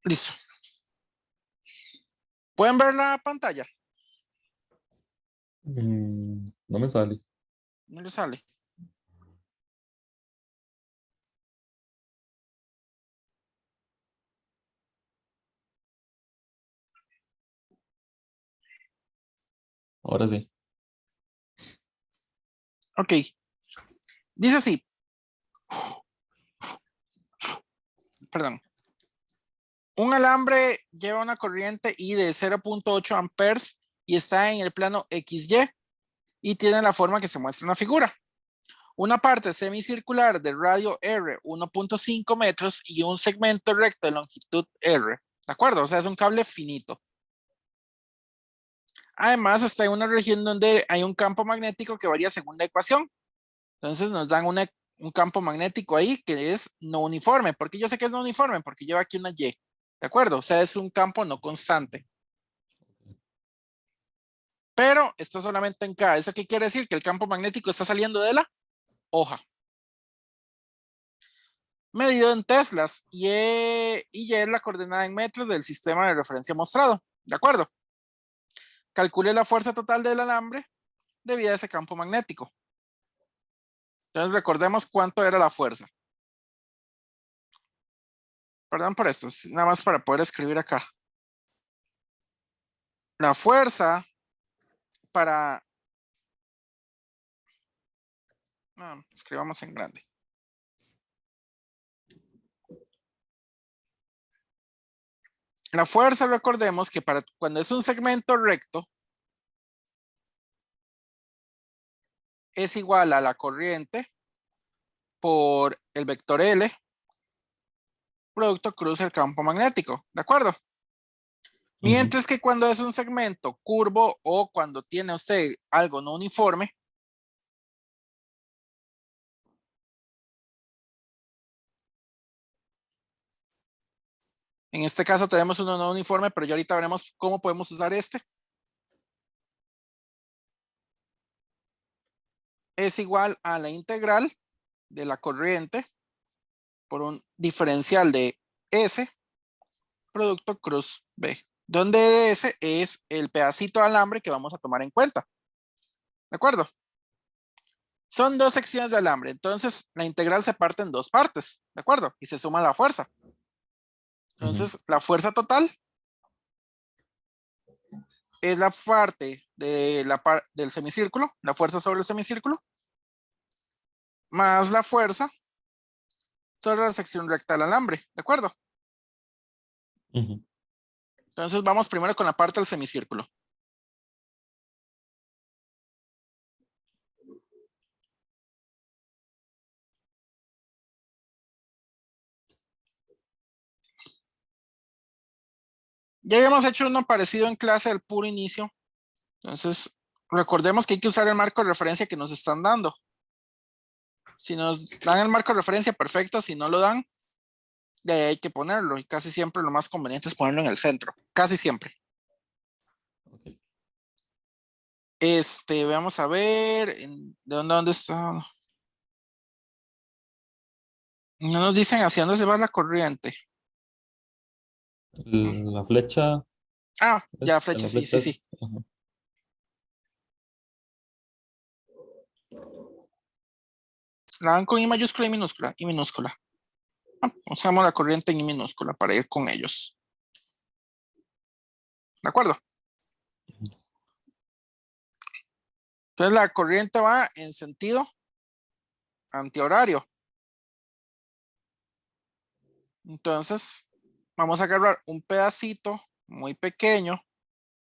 Listo. ¿Pueden ver la pantalla? No me sale. No le sale. Ahora sí. Ok. Dice así. Perdón. Un alambre lleva una corriente I de 0.8 amperes y está en el plano XY y tiene la forma que se muestra en la figura. Una parte semicircular de radio R, 1.5 metros y un segmento recto de longitud R. ¿De acuerdo? O sea, es un cable finito. Además, está en una región donde hay un campo magnético que varía según la ecuación. Entonces nos dan un campo magnético ahí que es no uniforme. ¿Por qué yo sé que es no uniforme? Porque lleva aquí una Y. ¿De acuerdo? O sea, es un campo no constante. Pero está solamente en K. ¿Eso qué quiere decir? Que el campo magnético está saliendo de la hoja. Medido en teslas y Y es la coordenada en metros del sistema de referencia mostrado. ¿De acuerdo? Calcule la fuerza total del alambre debido a ese campo magnético. Entonces recordemos cuánto era la fuerza. Perdón por esto, nada más para poder escribir acá. La fuerza para... No, escribamos en grande. La fuerza, recordemos que para cuando es un segmento recto, es igual a la corriente por el vector L, producto cruz el campo magnético, ¿de acuerdo? Mientras que cuando es un segmento curvo o cuando tiene usted algo no uniforme, en este caso tenemos uno no uniforme, pero ya ahorita veremos cómo podemos usar este. Es igual a la integral de la corriente por un diferencial de S, producto cruz B, donde S es el pedacito de alambre que vamos a tomar en cuenta. ¿De acuerdo? Son dos secciones de alambre, entonces la integral se parte en dos partes, ¿de acuerdo? Y se suma la fuerza. Entonces, la fuerza total es la parte de del semicírculo, la fuerza sobre el semicírculo, más la fuerza sobre la sección recta del alambre, ¿de acuerdo? Entonces vamos primero con la parte del semicírculo. Ya habíamos hecho uno parecido en clase del puro inicio. Entonces, recordemos que hay que usar el marco de referencia que nos están dando. Si nos dan el marco de referencia, perfecto. Si no lo dan, de ahí hay que ponerlo. Y casi siempre lo más conveniente es ponerlo en el centro. Casi siempre. Vamos a ver. ¿De dónde está? No nos dicen hacia dónde se va la corriente. La flecha. Ah, ya, En flecha, la sí, flecha sí, es. sí. La dan con I mayúscula y minúscula. Y minúscula. Usamos la corriente en I minúscula para ir con ellos. ¿De acuerdo? Entonces la corriente va en sentido antihorario. Entonces vamos a agarrar un pedacito muy pequeño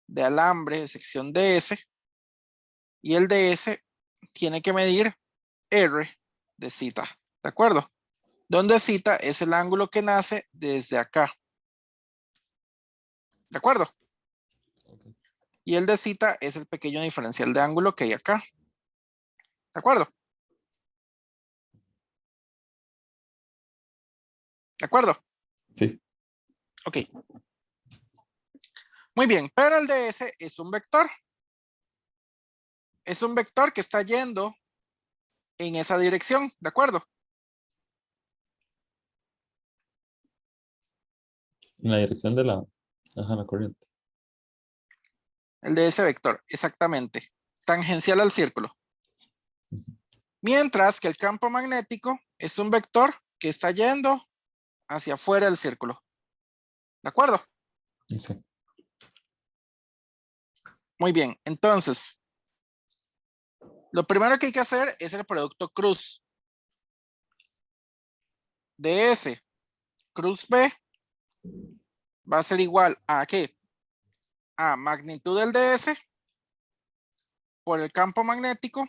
de alambre de sección DS y el DS tiene que medir R de zeta. ¿De acuerdo? Donde zeta es el ángulo que nace desde acá. ¿De acuerdo? Y el de zeta es el pequeño diferencial de ángulo que hay acá. ¿De acuerdo? ¿De acuerdo? Sí. Ok. Muy bien, pero el DS es un vector. Es un vector que está yendo en esa dirección, ¿de acuerdo? En la dirección de la, ajá, la corriente. El de ese vector, exactamente. Tangencial al círculo. Mientras que el campo magnético es un vector que está yendo hacia afuera del círculo. ¿De acuerdo? Sí. Muy bien. Entonces, lo primero que hay que hacer es el producto cruz. DS cruz B va a ser igual a ¿qué? A magnitud del DS por el campo magnético,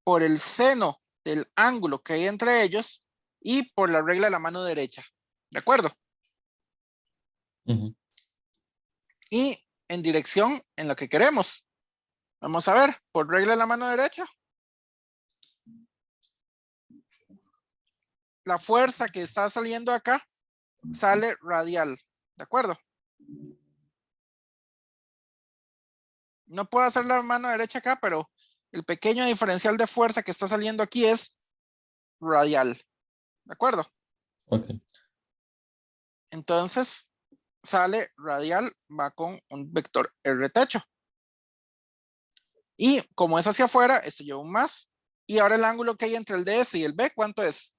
por el seno del ángulo que hay entre ellos y por la regla de la mano derecha. ¿De acuerdo? Ujú. Y en dirección en lo que queremos. Vamos a ver, por regla de la mano derecha, la fuerza que está saliendo acá sale radial. ¿De acuerdo? No puedo hacer la mano derecha acá, pero el pequeño diferencial de fuerza que está saliendo aquí es radial. ¿De acuerdo? Ok. Entonces, sale radial, va con un vector R techo. Y como es hacia afuera, esto lleva un más. Y ahora el ángulo que hay entre el DS y el B, ¿cuánto es?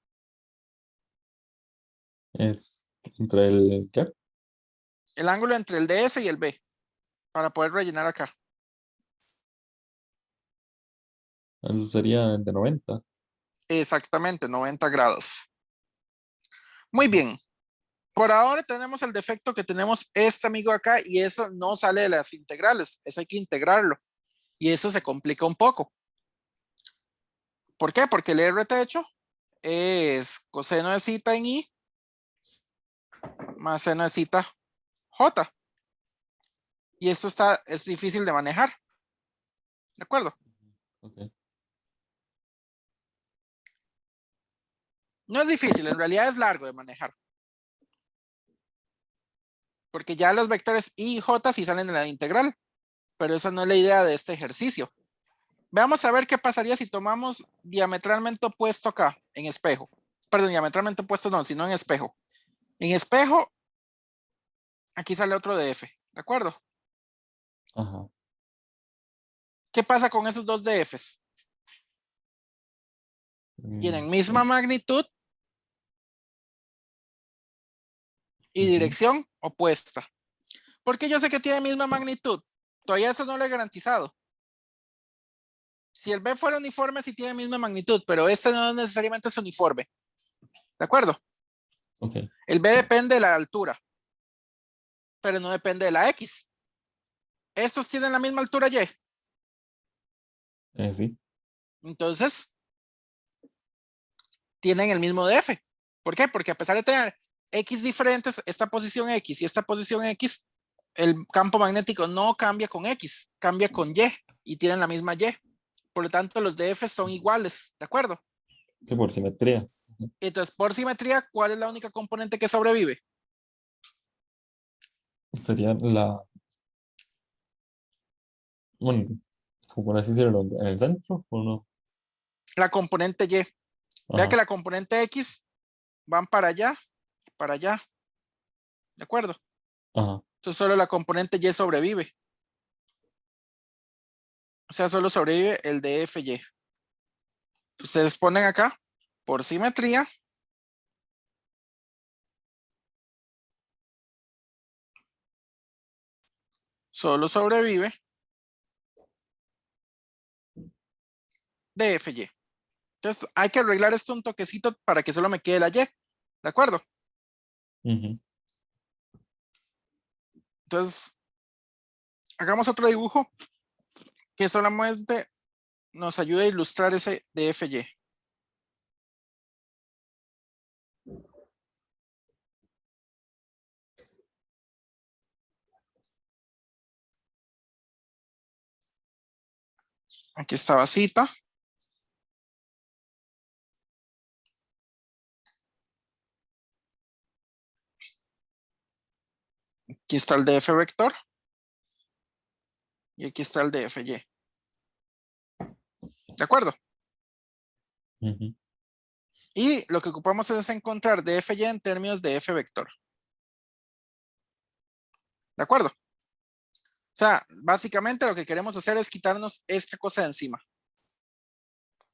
Es entre el, ¿qué? El ángulo entre el DS y el B, para poder rellenar acá. Eso sería de 90. Exactamente, 90 grados. Muy bien. Por ahora tenemos el defecto que tenemos este amigo acá y eso no sale de las integrales. Eso hay que integrarlo. Y eso se complica un poco. ¿Por qué? Porque el R techo es coseno de zeta en I más seno de zeta J. Y esto es difícil de manejar. ¿De acuerdo? Ok. No es difícil, en realidad es largo de manejar. Porque ya los vectores I y J sí salen de la integral. Pero esa no es la idea de este ejercicio. Veamos a ver qué pasaría si tomamos diametralmente opuesto acá, en espejo. Perdón, diametralmente opuesto no, sino en espejo. En espejo, aquí sale otro DF. ¿De acuerdo? Ajá. ¿Qué pasa con esos dos DFs? Tienen misma magnitud y Ujú. dirección opuesta. ¿Por qué yo sé que tiene misma magnitud? Todavía eso no lo he garantizado. Si el B fuera uniforme, sí tiene misma magnitud, pero este no necesariamente es uniforme. ¿De acuerdo? Ok. El B depende de la altura, pero no depende de la X. Estos tienen la misma altura Y. Sí. Entonces, tienen el mismo DF. ¿Por qué? Porque a pesar de tener X diferentes, esta posición X y esta posición X, el campo magnético no cambia con X, cambia con y tienen la misma Y. Por lo tanto, los DF son iguales, ¿de acuerdo? Sí, por simetría. Ujú. Entonces, por simetría, ¿cuál es la única componente que sobrevive? Sería la, bueno, por así decirlo, en el centro o no. La componente Y. Vea que Ajá. la componente X van para allá, ¿de acuerdo? Ajá. Entonces, solo la componente Y sobrevive. O sea, solo sobrevive el DFY. Ustedes ponen acá, por simetría, solo sobrevive DFY. Entonces, hay que arreglar esto un toquecito para que solo me quede la Y. ¿De acuerdo? Ujú. Entonces, hagamos otro dibujo que solamente nos ayude a ilustrar ese DFY. Aquí está basita. Aquí está el DF vector. Y aquí está el DFY. ¿De acuerdo? Ujú. Y lo que ocupamos es encontrar DFY en términos de F vector. ¿De acuerdo? O sea, básicamente lo que queremos hacer es quitarnos esta cosa de encima.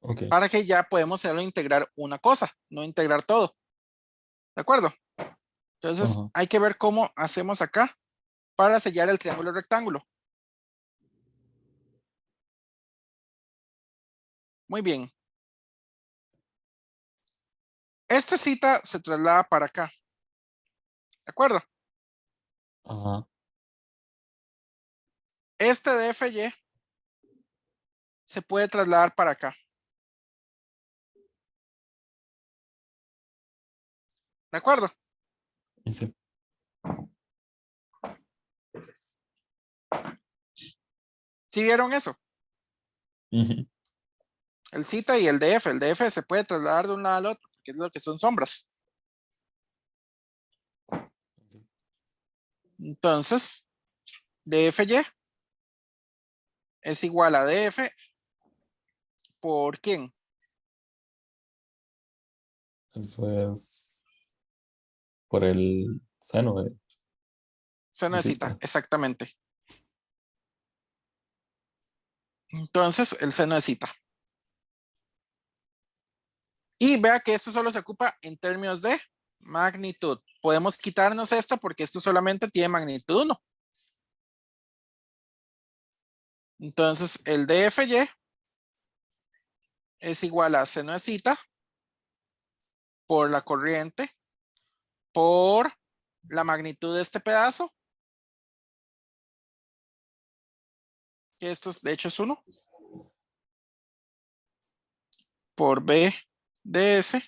Ok. Para que ya podemos solo integrar una cosa, no integrar todo. ¿De acuerdo? Entonces Ajá. hay que ver cómo hacemos acá para sellar el triángulo rectángulo. Muy bien. Esta cita se traslada para acá. ¿De acuerdo? Ajá. Este de FY se puede trasladar para acá. ¿De acuerdo? Y sí. ¿Sí vieron eso? Ujú. El cita y el DF. El DF se puede trasladar de un lado al otro, porque es lo que son sombras. Entonces, DFY es igual a DF por ¿quién? Eso es por el seno Seno de de cita, cita. exactamente. Entonces, el seno de cita. Y vea que esto solo se ocupa en términos de magnitud. Podemos quitarnos esto porque esto solamente tiene magnitud 1. Entonces, el DFY es igual a seno de cita por la corriente por la magnitud de este pedazo, que esto de hecho es 1, por B de S,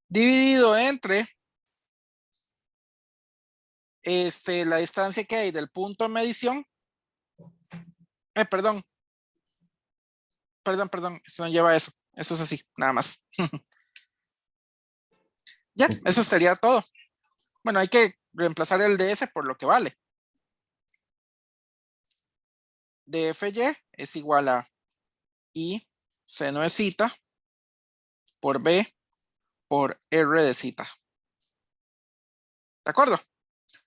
dividido entre la distancia que hay del punto de medición. Perdón, esto no lleva eso. Eso es así, nada más. Ya, Ok. eso sería todo. Bueno, hay que reemplazar el DS por lo que vale. DFY es igual a I seno de cita por B por R de cita. ¿De acuerdo?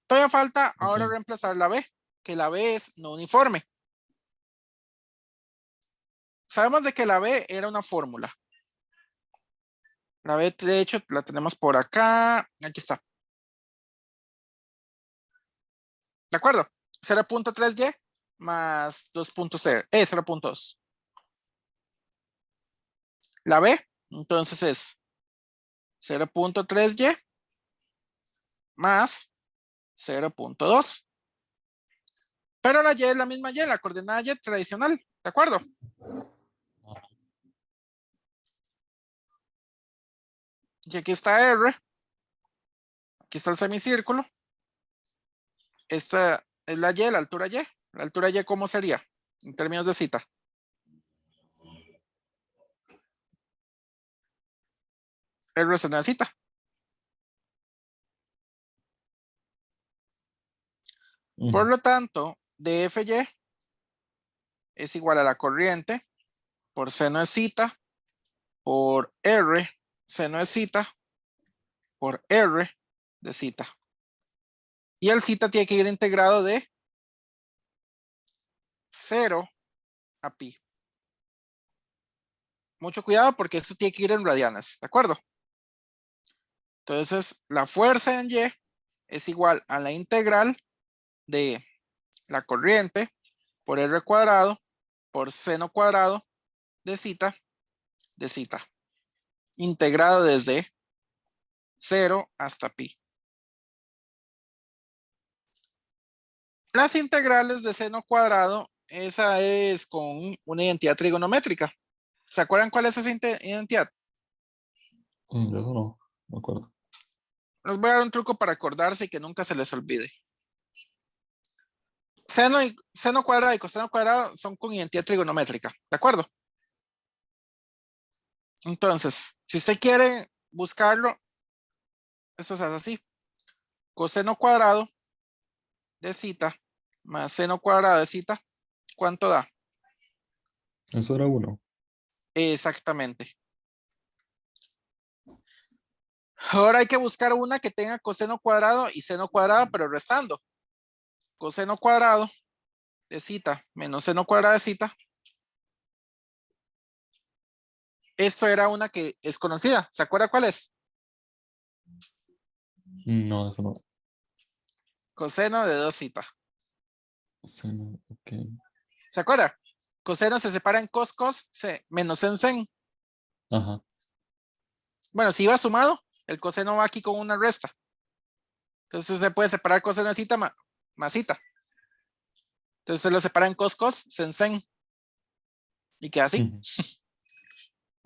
Todavía falta Ok. ahora reemplazar la B, que la B es no uniforme. Sabemos de que la B era una fórmula. La B, de hecho, la tenemos por acá. Aquí está. ¿De acuerdo? 0.3y más 0.2. La B, entonces es 0.3y más 0.2. Pero la y es la misma y, la coordenada y tradicional. ¿De acuerdo? Ajá. Y aquí está R. Aquí está el semicírculo. Esta es la y, la altura y. La altura y, ¿cómo sería? En términos de cita. R es una cita. Por Ujú. lo tanto, DFY es igual a la corriente por seno de cita por R seno de cita por R de cita. Y el cita tiene que ir integrado de 0 a pi. Mucho cuidado porque esto tiene que ir en radianes, ¿de acuerdo? Entonces, la fuerza en Y es igual a la integral de la corriente por R cuadrado por seno cuadrado de cita, integrado desde 0 hasta pi. Las integrales de seno cuadrado, esa es con una identidad trigonométrica. ¿Se acuerdan cuál es esa identidad? De eso no me acuerdo. Les voy a dar un truco para acordarse y que nunca se les olvide. Seno cuadrado y coseno cuadrado son con identidad trigonométrica, ¿de acuerdo? Entonces, si usted quiere buscarlo, eso se hace así. Coseno cuadrado de cita más seno cuadrado de cita, ¿cuánto da? Eso era uno. Exactamente. Ahora hay que buscar una que tenga coseno cuadrado y seno cuadrado, pero restando. coseno cuadrado de zeta menos seno cuadrado de zeta. Esto era una que es conocida. ¿Se acuerda cuál es? No, eso no. Coseno de 2 zeta. Coseno, ok. ¿Se acuerda? Coseno se separa en cos, menos en sen. Ajá. Bueno, si va sumado, el coseno va aquí con una resta. Entonces se puede separar coseno de zeta más zeta. Entonces se lo separa en cos, sen. Y queda así. Ujú.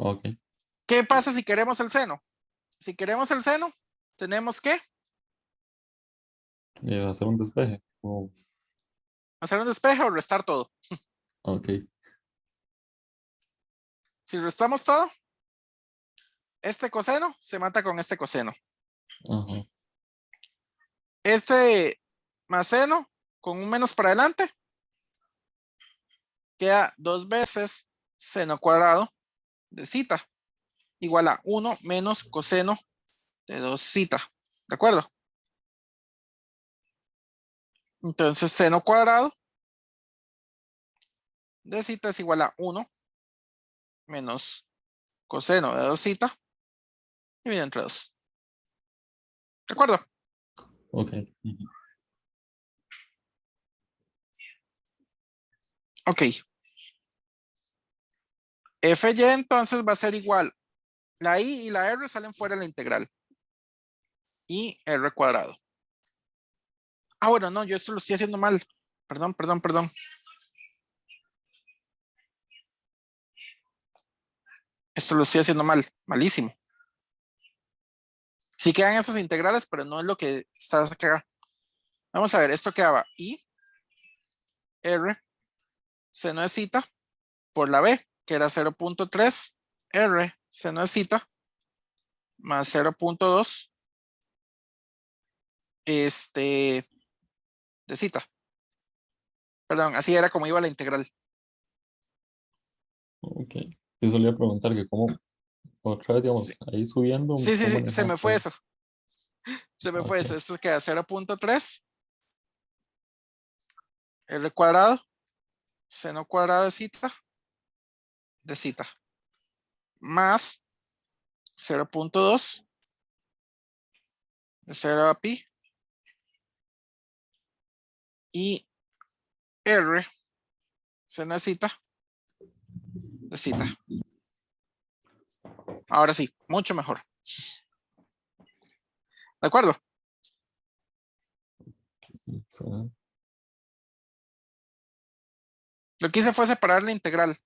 Ok. ¿Qué pasa si queremos el seno? Si queremos el seno, tenemos que Hacer un despeje. Oh, hacer un despeje o restar todo. ok. Si restamos todo, este coseno se mata con este coseno. Ajá. Este más seno con un menos para adelante queda 2 veces seno cuadrado de zeta igual a 1 menos coseno de 2 zeta. ¿De acuerdo? Entonces seno cuadrado de zeta es igual a 1 menos coseno de 2 zeta dividido entre 2. ¿De acuerdo? Ok. Ujú. Ok. Fy entonces va a ser igual. La i y la r salen fuera de la integral. Y r cuadrado. Ah, bueno, no, yo esto lo estoy haciendo mal. Perdón. Esto lo estoy haciendo mal. Malísimo. Sí quedan esas integrales, pero no es lo que está acá. Vamos a ver, esto quedaba i, r, seno de zeta por la b, que era 0.3, r, seno de zeta, más 0.2, de zeta. Perdón, así era como iba la integral. Ok. Te solía preguntar que cómo, otra vez, Sí, digamos, ahí subiendo, ¿cómo se manejaba me fue todo? eso. Se me fue Ok. eso. Esto queda 0.3, r cuadrado, seno cuadrado de zeta, más 0.2 de 0 a pi y r seno de zeta. Ahora sí, mucho mejor. ¿De acuerdo? So, Lo que hice fue separar la integral.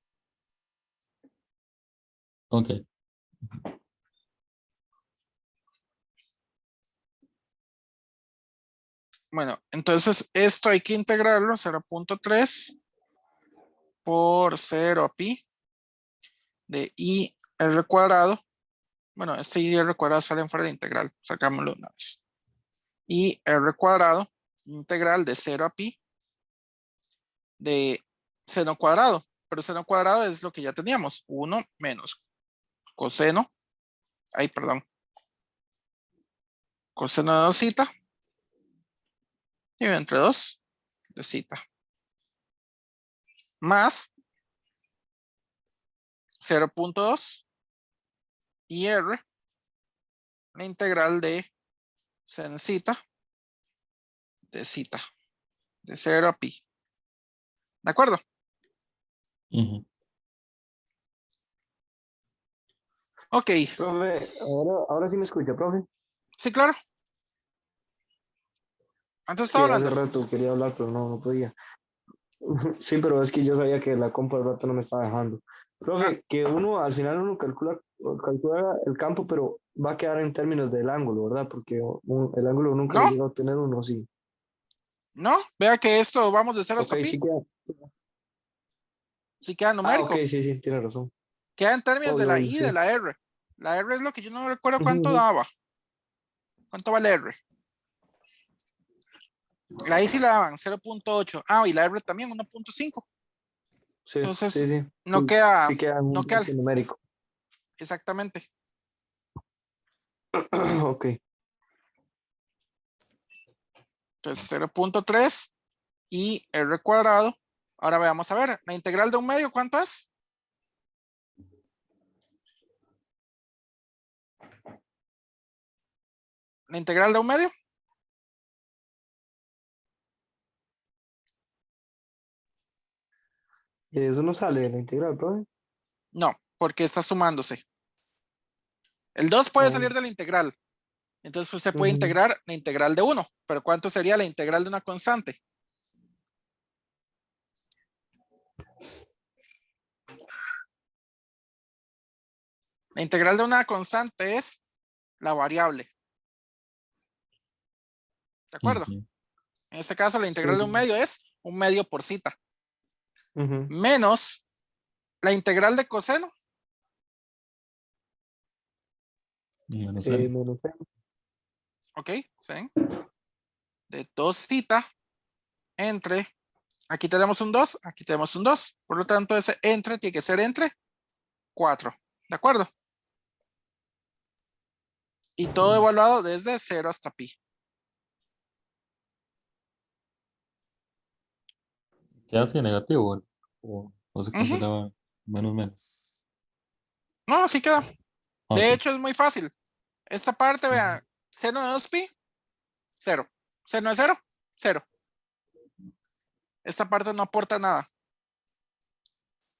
ok. Bueno, entonces esto hay que integrarlo 0.3 por 0 a pi de i r cuadrado. Bueno, este i r cuadrado sale fuera de la integral. Sacámoslo una vez. I r cuadrado integral de 0 a pi de seno cuadrado. Pero seno cuadrado es lo que ya teníamos. 1 menos coseno. Ay, perdón. Coseno de 2 zeta. Y entre 2 de zeta. Más 0.2 y r la integral de sen zeta de zeta de 0 a pi. ¿De acuerdo? Ujú. Ok, Profe, ahora sí me escucha, profe. sí, claro. Antes Es estaba que hace hablando. rato quería hablar, pero no podía. Sí, pero es que yo sabía que la compa del rato no me estaba dejando. Ah, Profe, que uno al final uno calcula el campo, pero va a quedar en términos del ángulo, ¿verdad? Porque el ángulo nunca lo no, llega a obtener uno, sí. no. Vea que esto vamos de 0 Ok, hasta pi. sí queda. Sí queda Ah, ok, numérico. sí, tiene razón. Queda en términos de la Obvio, i y de sí. la r. La r es lo que yo no recuerdo Ujú, cuánto ujú. daba. ¿Cuánto vale r? La i sí la daban 0.8. Ah, y la r también 1.5. Entonces, Sí. no Sí, queda, sí queda no un queda dato numérico. exactamente. Ok. Entonces, 0.3 y R cuadrado. Ahora veamos a ver, la integral de un medio, ¿cuánto es? La integral de un medio. Eso no sale de la integral, profe. No, porque está sumándose. El 2 puede Oh, salir de la integral. Entonces usted puede ujú. integrar la integral de 1. Pero ¿cuánto sería la integral de una constante? La integral de una constante es la variable. ¿De acuerdo? Ujú. En este caso, la Sí. integral de un medio es un medio por cita. Ujú. Menos la integral de coseno. Menos n. Menos n. Ok, ¿sí? De 2 cita entre, aquí tenemos un 2, aquí tenemos un 2. Por lo tanto, ese entre tiene que ser entre 4. ¿De acuerdo? Y todo evaluado desde 0 hasta pi. ¿Qué hace negativo? O se Ujú. conserva menos menos. No, así queda. Ok. De hecho, es muy fácil. Esta parte, Ujú. vean, seno de 2pi, 0. Seno de 0, 0. Esta parte no aporta nada.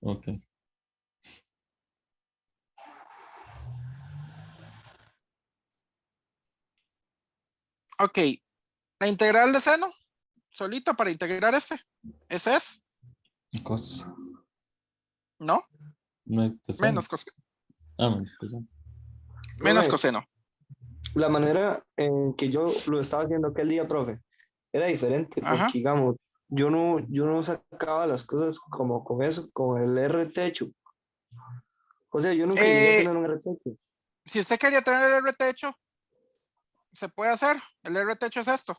Ok. Ok, la integral de seno, solito para integrar este. Ese es, Cos. ¿no? No hay coseno. Menos coseno. Menos coseno. Menos Profe, coseno. la manera en que yo lo estaba haciendo aquel día, profe, era diferente Ajá. porque, digamos, yo no sacaba las cosas como con eso, con el R techo. O sea, yo nunca llegué a Eh, tener un R techo. si usted quería tener el R techo, se puede hacer. El R techo es esto.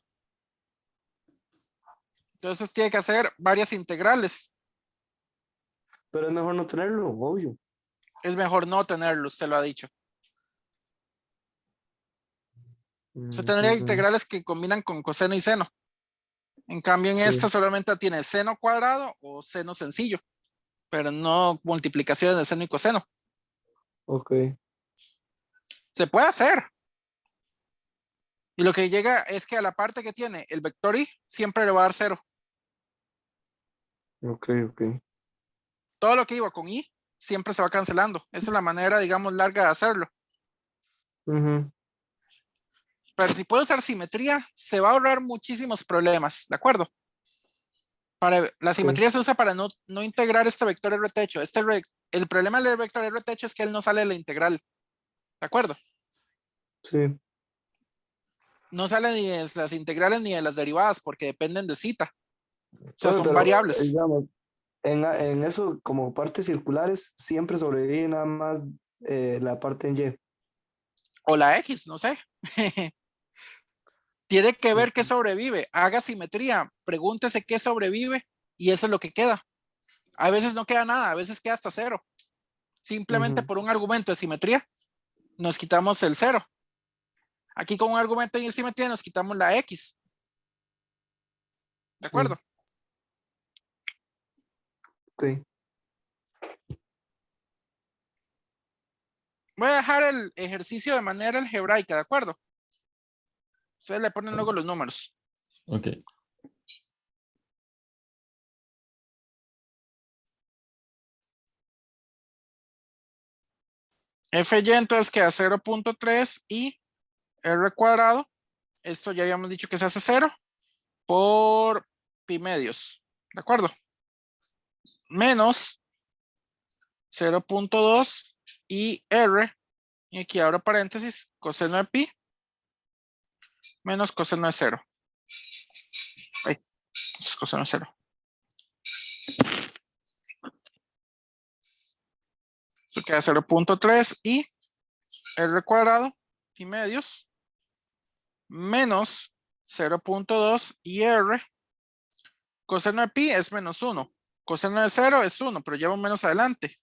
Entonces tiene que hacer varias integrales. Pero es mejor no tenerlo, obvio. Es mejor no tenerlo, usted lo ha dicho. Usted tendría Ujú. integrales que combinan con coseno y seno. En cambio, en esta Sí, solamente tiene seno cuadrado o seno sencillo, pero no multiplicaciones de seno y coseno. ok, Se puede hacer. Y lo que llega es que a la parte que tiene el vector y siempre le va a dar 0. ok, ok. Todo lo que iba con y siempre se va cancelando. Esa es la manera, digamos, larga de hacerlo. Ujú. Pero si puede usar simetría, se va a ahorrar muchísimos problemas, ¿de acuerdo? La Ok, simetría se usa para no integrar este vector R techo. El problema del vector R techo es que él no sale de la integral, ¿de acuerdo? sí. No sale ni de las integrales ni de las derivadas porque dependen de cita. O sea, Profe, son pero variables. digamos, en eso, como partes circulares, siempre sobrevive nada más la parte en Y. O la X, no sé. Tiene que ver qué sobrevive. Haga simetría, pregúntese qué sobrevive y eso es lo que queda. A veces no queda nada, a veces queda hasta 0. Simplemente Ujú. por un argumento de simetría nos quitamos el 0. Aquí con un argumento de simetría nos quitamos la X. ¿De Sí, acuerdo? ok. Voy a dejar el ejercicio de manera algebraica, ¿de acuerdo? Ustedes le ponen luego los números. Ok. Fy entonces queda 0.3 y R cuadrado. Esto ya habíamos dicho que se hace 0 por pi medios. ¿De acuerdo? Menos 0.2 y R. Y aquí abro paréntesis, coseno de pi menos coseno de 0. Ay, es coseno de 0. Esto queda 0.3 y R cuadrado y medios menos 0.2 y R. Coseno de pi es menos 1. Coseno de 0 es 1, pero lleva un menos adelante.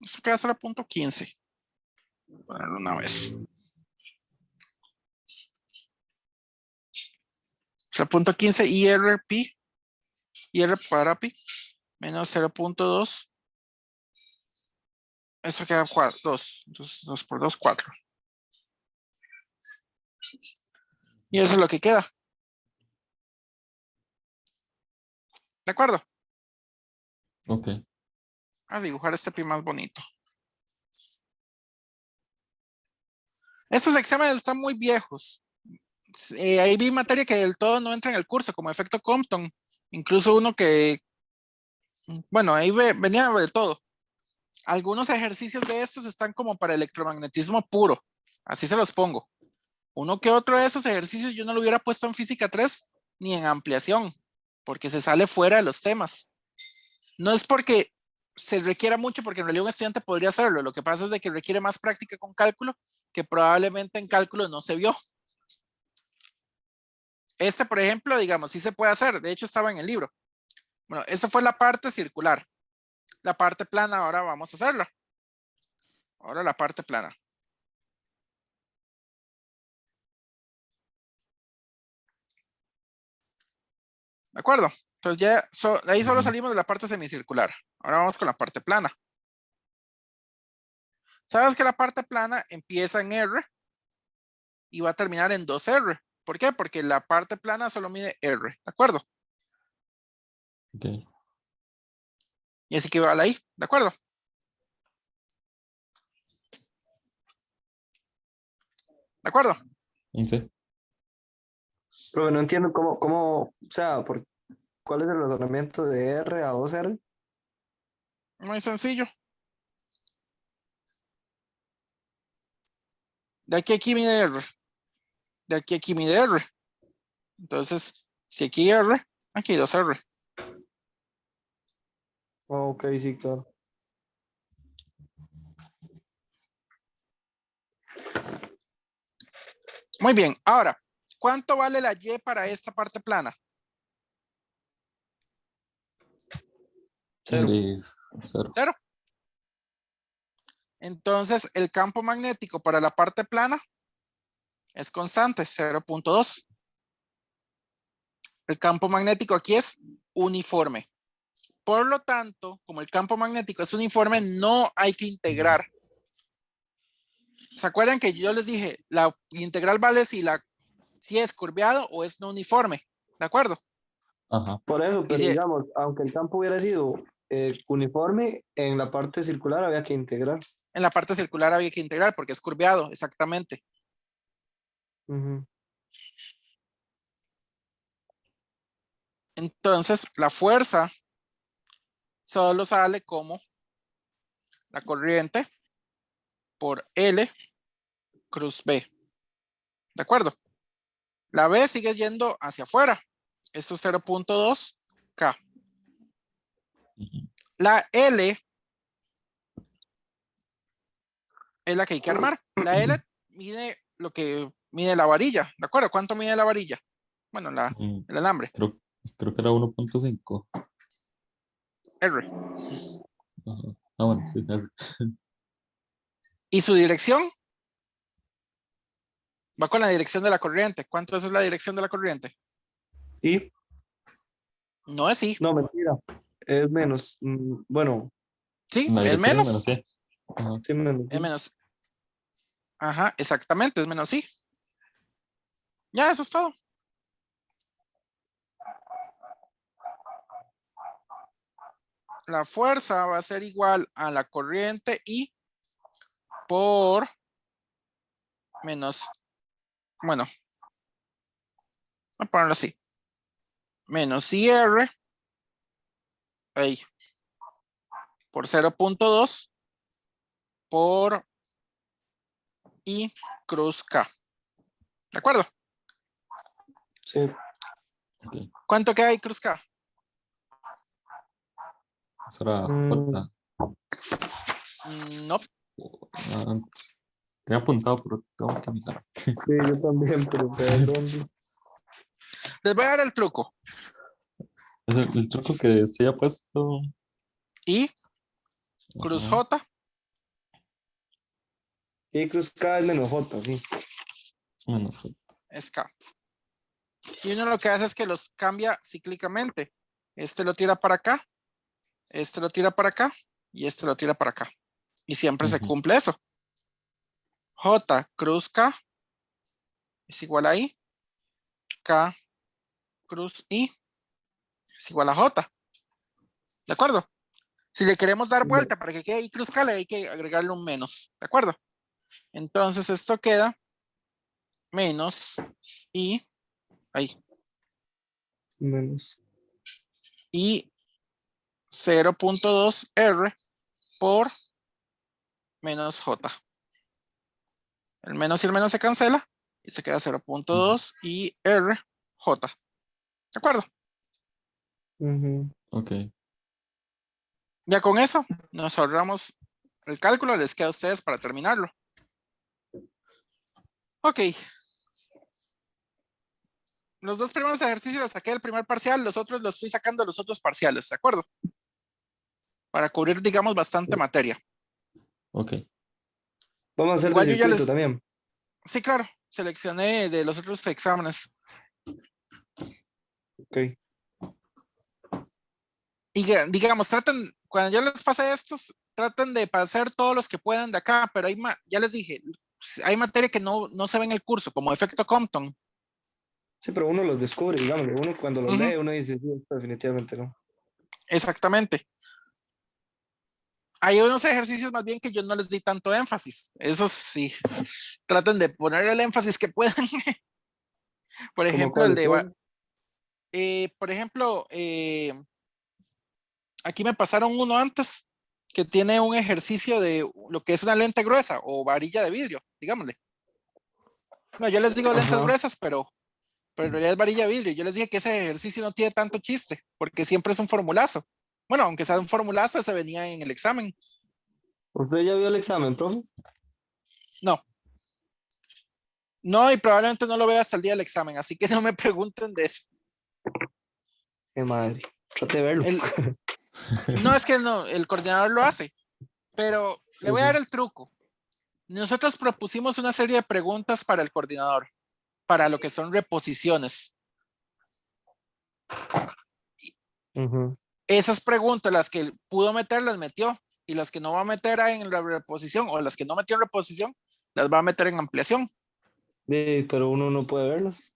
Esto queda 0.15. Ponerlo una vez. 0.15 IRP, IR para pi, menos 0.2. Eso queda 2. Entonces 2 por 2, 4. Y eso es lo que queda. ¿De acuerdo? Ok. A dibujar este pi más bonito. Estos exámenes están muy viejos. Ahí vi materia que del todo no entra en el curso, como efecto Compton. Incluso uno que, bueno, ahí venía de todo. Algunos ejercicios de estos están como para electromagnetismo puro. Así se los pongo. Uno que otro de esos ejercicios yo no lo hubiera puesto en física 3 ni en ampliación, porque se sale fuera de los temas. No es porque se requiera mucho, porque en realidad un estudiante podría hacerlo. Lo que pasa es de que requiere más práctica con cálculo, que probablemente en cálculo no se vio. Este, por ejemplo, digamos, sí se puede hacer. De hecho, estaba en el libro. Bueno, esa fue la parte circular. La parte plana, ahora vamos a hacerla. Ahora la parte plana. ¿De acuerdo? Entonces ya, de ahí solo salimos de la parte semicircular. Ahora vamos con la parte plana. Sabes que la parte plana empieza en R y va a terminar en 2R. ¿Por qué? Porque la parte plana solo mide R. ¿De acuerdo? Ok. Y así que va ahí. ¿De acuerdo? ¿De acuerdo? Sí. Pero no entiendo o sea, ¿cuál es el razonamiento de R a 2R? Muy sencillo. De aquí a aquí mide R. De aquí a aquí mide R. Entonces, si aquí R, aquí 2R. Ok, sí, claro. Muy bien. Ahora, ¿cuánto vale la Y para esta parte plana? 0. De 0. 0. Entonces, el campo magnético para la parte plana es constante, 0.2. El campo magnético aquí es uniforme. Por lo tanto, como el campo magnético es uniforme, no hay que integrar. ¿Se acuerdan que yo les dije, la integral vale si es curveado o es no uniforme? ¿De acuerdo? Ajá. Por eso, Y pero si digamos, aunque el campo hubiera sido uniforme, en la parte circular había que integrar. en la parte circular había que integrar porque es curveado, exactamente. Ujú. Entonces, la fuerza solo sale como la corriente por L cruz B. ¿De acuerdo? La B sigue yendo hacia afuera. Esto es 0.2 K. Ujú. La L es la que hay que armar. La L mide lo que mide la varilla. ¿De acuerdo? ¿Cuánto mide la varilla? Bueno, Mm, el alambre. creo que era 1.5. R. Ajá. Ah, bueno, sí, R. Y su dirección va con la dirección de la corriente. ¿Cuánto es la dirección de la corriente? Y, No es sí. no, mentira, es menos. Bueno, Sí, La es dirección es menos menos. C. Ajá. sí, menos. Es Sí. menos. Ajá, exactamente, es menos sí. Ya, eso es todo. La fuerza va a ser igual a la corriente I por menos, bueno, voy a ponerlo así. Menos IR ahí, por 0.2 por I cruz K. ¿De acuerdo? Sí. Ok. ¿Cuánto queda I cruz K? Eso era Mm, J. No. Ah, tenía apuntado, pero tengo que avisar. sí, yo también, pero ¿sabes dónde? Les voy a dar el truco. Es el truco que se haya puesto. I cruz Ajá. J Y cruz K es menos J, sí. Menos J. es K. Y uno lo que hace es que los cambia cíclicamente. Este lo tira para acá, este lo tira para acá y este lo tira para acá. Y siempre se Ujú. cumple eso. J cruz K es igual a I. K cruz I es igual a J. ¿De acuerdo? Si le queremos dar vuelta para que quede I cruz K, le hay que agregarle un menos. ¿De acuerdo? Entonces esto queda menos I, ahí, Menos. I 0.2 R por menos J. El menos y el menos se cancela y se queda 0.2 y R J. ¿De acuerdo? Ujú. Ok. Ya con eso nos ahorramos el cálculo, les queda a ustedes para terminarlo. Ok. Los dos primeros ejercicios los saqué del primer parcial, los otros los fui sacando de los otros parciales, ¿de acuerdo? Para cubrir, digamos, bastante materia. Ok. Vamos a hacer de Igual yo ya circuito les... también. Sí, claro, seleccioné de los otros exámenes. Ok. Y digamos, traten, cuando yo les pase estos, traten de pasar todos los que puedan de acá, pero ya les dije, hay materia que no se ve en el curso, como efecto Compton. Sí, pero uno los descubre, digamos. Uno cuando los Ujú, lee, uno dice, sí, esto definitivamente no. exactamente. Hay unos ejercicios más bien que yo no les di tanto énfasis. Esos sí, traten de poner el énfasis que puedan. Por ¿Cómo ejemplo, el cuáles de, son? por ejemplo, aquí me pasaron uno antes que tiene un ejercicio de lo que es una lente gruesa o varilla de vidrio, digámosle. No, yo les digo lentes Ajá. gruesas, pero en realidad es varilla de vidrio. Yo les dije que ese ejercicio no tiene tanto chiste, porque siempre es un formulazo. Bueno, aunque sea un formulazo, ese venía en el examen. ¿Usted ya vio el examen, profe? No, no, y probablemente no lo vea hasta el día del examen, así que no me pregunten de eso. Qué madre. Trate de verlo. El, no es que no, el coordinador lo hace, pero le voy a dar el truco. Nosotros propusimos una serie de preguntas para el coordinador, para lo que son reposiciones. Ujú. Esas preguntas, las que pudo meter, las metió, y las que no va a meter en la reposición, o las que no metió en reposición, las va a meter en ampliación. Sí, pero uno no puede verlos.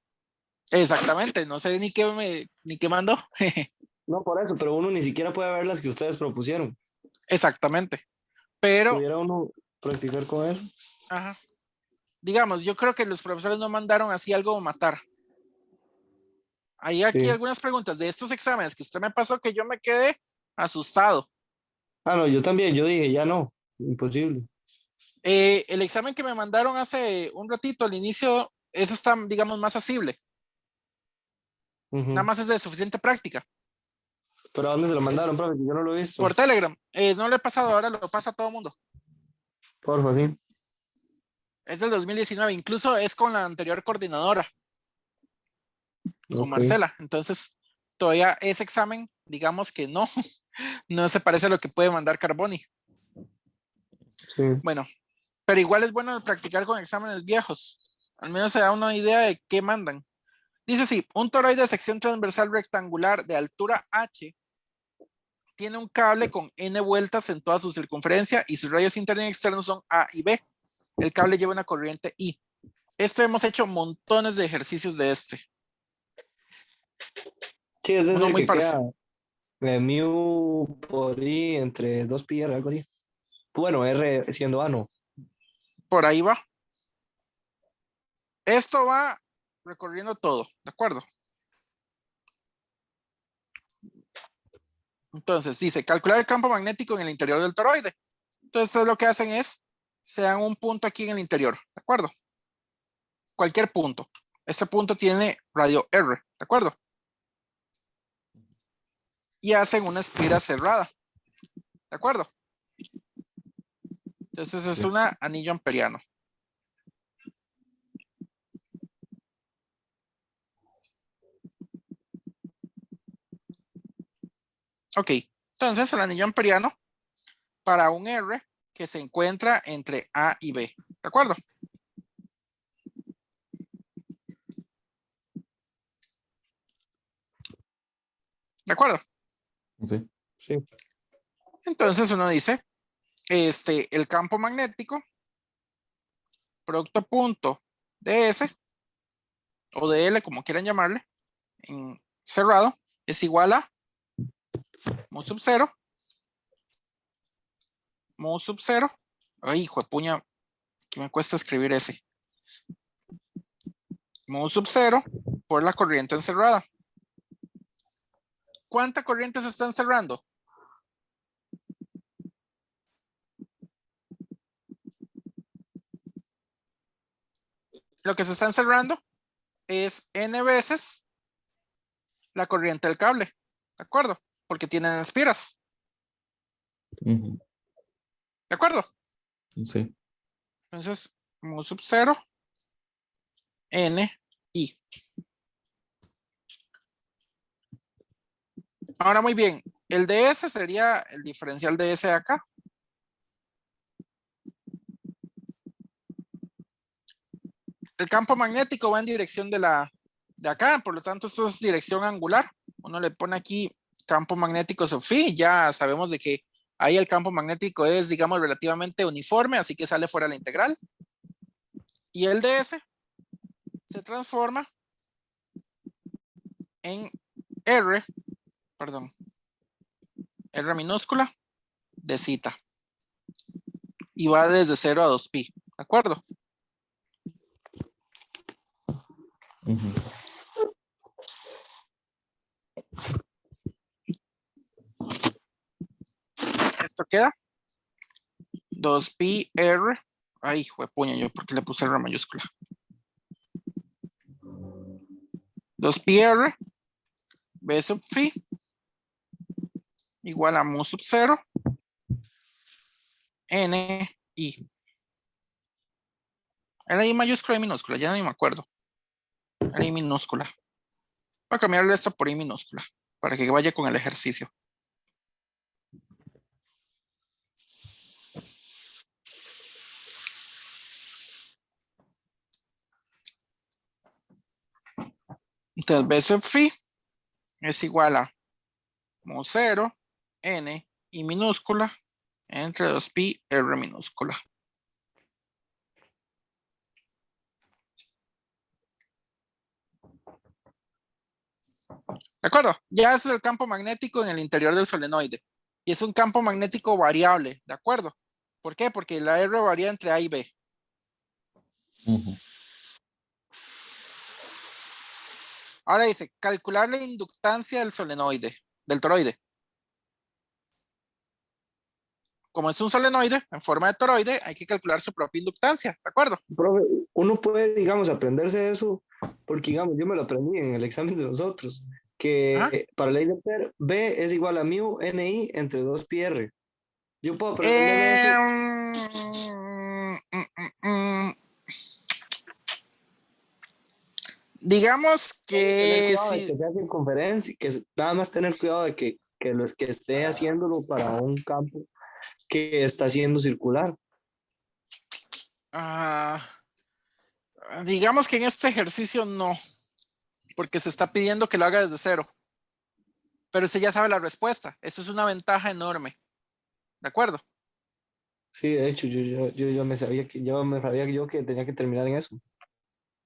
Exactamente, no sé ni qué mandó. No, por eso, pero uno ni siquiera puede ver las que ustedes propusieron. Exactamente. Pero, ¿Pudiera uno practicar con eso? ajá, digamos, yo creo que los profesores no mandaron así algo a matar. Hay aquí Sí. algunas preguntas de estos exámenes que usted me pasó que yo me quedé asustado. Ah, no, yo también, yo dije, ya no, imposible. El examen que me mandaron hace un ratito al inicio, eso está, digamos, más asible. Nada Ujú. más es de suficiente práctica. ¿Pero a dónde se lo mandaron, profe? Que yo no lo he visto. Por Telegram. No le he pasado, ahora lo pasa a todo mundo. Porfa, sí. Es del 2019, incluso es con la anterior coordinadora, con Ok, Marcela. Entonces, todavía ese examen, digamos que no, no se parece a lo que puede mandar Carboni. sí. Bueno, pero igual es bueno practicar con exámenes viejos. Al menos se da una idea de qué mandan. Dice así, un toroide de sección transversal rectangular de altura H tiene un cable con n vueltas en toda su circunferencia y sus rayos internos y externos son A y B. El cable lleva una corriente I. Esto hemos hecho montones de ejercicios de este. Sí, es Uno decir, muy que queda parecido. mu por i entre 2 pi r, algo así. Bueno, r siendo a, no. Por ahí va. Esto va recorriendo todo, ¿de acuerdo? Entonces, dice, calcular el campo magnético en el interior del toroide. Entonces, lo que hacen es, se dan un punto aquí en el interior, ¿de acuerdo? Cualquier punto. Este punto tiene radio R, ¿de acuerdo? Y hacen una esfera cerrada, ¿de acuerdo? Entonces, es un anillo amperiano. Ok, entonces el anillo amperiano para un R que se encuentra entre A y B, ¿de acuerdo? ¿De acuerdo? Sí. Sí. Entonces uno dice, el campo magnético, producto punto de S, o de L, como quieran llamarle, en cerrado, es igual a mu sub 0, mu sub 0, ay, hijo de puña, que me cuesta escribir ese, mu sub 0 por la corriente encerrada. ¿Cuánta corriente se está encerrando? Lo que se está encerrando es n veces la corriente del cable, ¿de acuerdo? Porque tienen espiras, Ujú. ¿de acuerdo? Sí. Entonces, mu sub 0, n, i. Ahora muy bien, el de S sería el diferencial de S de acá. El campo magnético va en dirección de acá, por lo tanto esto es dirección angular. Uno le pone aquí campo magnético sub phi, ya sabemos de que ahí el campo magnético es, digamos, relativamente uniforme, así que sale fuera la integral. Y el de S se transforma en R, perdón, R minúscula de zeta. Y va desde 0 a 2pi, ¿de acuerdo? Ujú. Esto queda 2pi R. Ay, hijo de puña, yo porque le puse R mayúscula. 2pi R B sub phi igual a mu sub 0 n i. Era I mayúscula y minúscula, ya no me acuerdo. Era I minúscula. Voy a cambiarle esto por I minúscula para que vaya con el ejercicio. Entonces B sub phi es igual a mu 0 n I minúscula entre 2pi R minúscula. ¿De acuerdo? Ya ese es el campo magnético en el interior del solenoide. Y es un campo magnético variable, ¿de acuerdo? ¿Por qué? Porque la R varía entre A y B. Ujú. Ahora dice, calcular la inductancia del solenoide, del toroide. Como es un solenoide en forma de toroide, hay que calcular su propia inductancia, ¿de acuerdo? Profe, uno puede, digamos, aprenderse eso, porque, digamos, yo me lo aprendí en el examen de nosotros, Ajá. que para la ley de Ampere, B es igual a mu NI entre 2 pi R. Yo puedo aprenderme eso. Mm. Digamos Tener que cuidado de si que sea circunferencia, nada más tener cuidado de que los que esté haciéndolo para un campo que está siendo circular. ah, digamos que en este ejercicio no, porque se está pidiendo que lo haga desde cero, pero usted ya sabe la respuesta. Eso es una ventaja enorme, ¿de acuerdo? Sí, de hecho, yo me sabía yo que tenía que terminar en eso.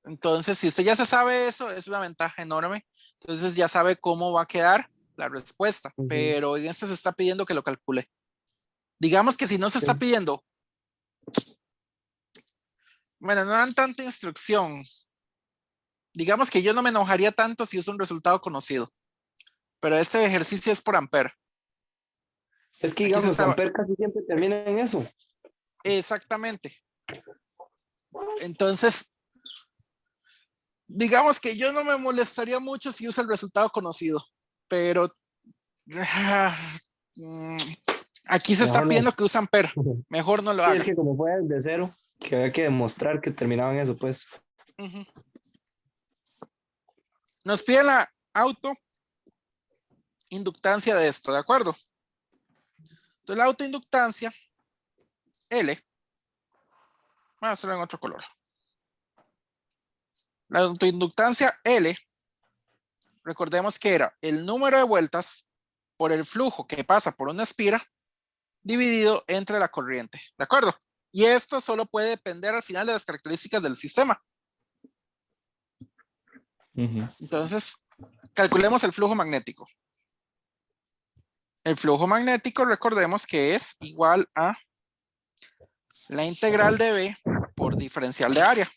Entonces, si usted ya se sabe eso, es una ventaja enorme. Entonces ya sabe cómo va a quedar la respuesta, Ujú. pero en este se está pidiendo que lo calcule. Digamos que si no se está Sí. pidiendo, bueno, no dan tanta instrucción. Digamos que yo no me enojaría tanto si es un resultado conocido, pero este ejercicio es por ampere. Es que, Aquí se digamos, está Amper casi siempre termina en eso. exactamente. Entonces, digamos que yo no me molestaría mucho si usa el resultado conocido, pero mm, aquí se está Mejor no. pidiendo que usan per. Mejor no lo Sí, es haga. que como fue de cero, que había que demostrar que terminaba en eso, pues. Ujú. Nos pide la autoinductancia de esto, ¿de acuerdo? Entonces la autoinductancia L, vamos a hacerlo en otro color. La autoinductancia L recordemos que era el número de vueltas por el flujo que pasa por una espira dividido entre la corriente, ¿de acuerdo? Y esto solo puede depender al final de las características del sistema. Entonces, calculemos el flujo magnético. El flujo magnético, recordemos que es igual a la integral de B por diferencial de área.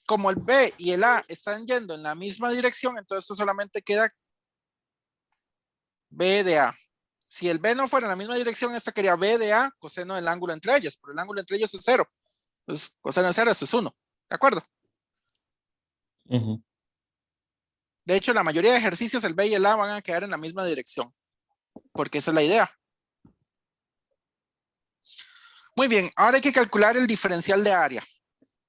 Como el B y el A están yendo en la misma dirección, entonces esto solamente queda B de A. Si el B no fuera en la misma dirección, esta quería B de A, coseno del ángulo entre ellos, pero el ángulo entre ellos es 0. Entonces, coseno de 0 es 1. ¿De acuerdo? De hecho, la mayoría de ejercicios, el B y el A van a quedar en la misma dirección, porque esa es la idea. Muy bien, ahora hay que calcular el diferencial de área.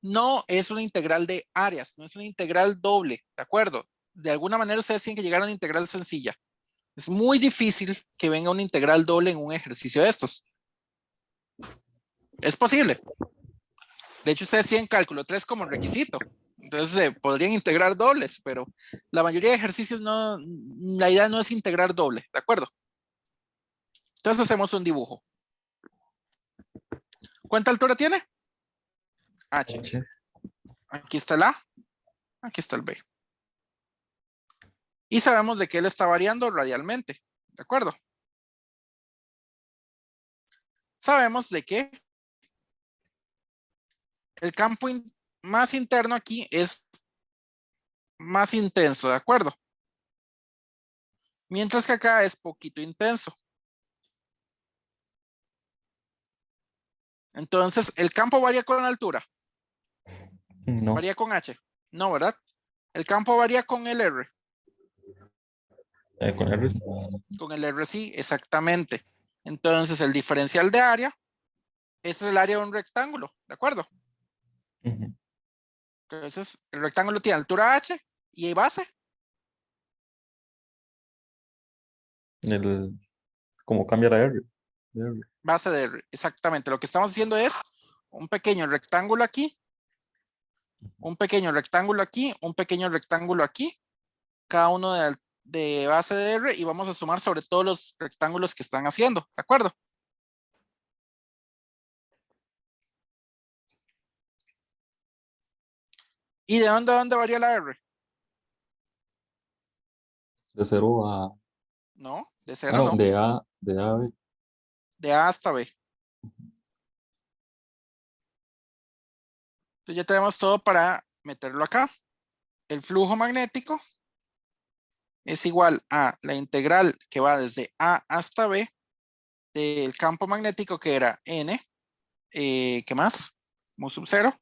No es una integral de áreas, no es una integral doble, ¿de acuerdo? De alguna manera ustedes tienen que llegar a una integral sencilla. Es muy difícil que venga una integral doble en un ejercicio de estos. Es posible. De hecho, ustedes tienen cálculo 3 como requisito. Entonces podrían integrar dobles, pero la mayoría de ejercicios no, la idea no es integrar doble, ¿de acuerdo? Entonces hacemos un dibujo. ¿Cuánta altura tiene? H. Aquí está el A, aquí está el B. Y sabemos de que él está variando radialmente, ¿de acuerdo? Sabemos de que el campo más interno aquí es más intenso, ¿de acuerdo? Mientras que acá es poquito intenso. Entonces, ¿el campo varía con la altura? No. ¿Varía con H? No, ¿verdad? El campo varía con el R. Con R. Con el R sí, exactamente. Entonces, el diferencial de área, este es el área de un rectángulo, ¿de acuerdo? Entonces, el rectángulo tiene altura H y base. ¿Cómo cambia la R? Base de R, exactamente. Lo que estamos haciendo es un pequeño rectángulo aquí, un pequeño rectángulo aquí, un pequeño rectángulo aquí, cada uno de base de R, y vamos a sumar sobre todos los rectángulos que están haciendo, ¿de acuerdo? ¿Y de dónde a dónde varía la R? De 0 a... No, de Ah, 0 no, no, de A a B. de A hasta B. Entonces ya tenemos todo para meterlo acá. El flujo magnético es igual a la integral que va desde A hasta B del campo magnético, que era N, ¿qué más? Mu sub 0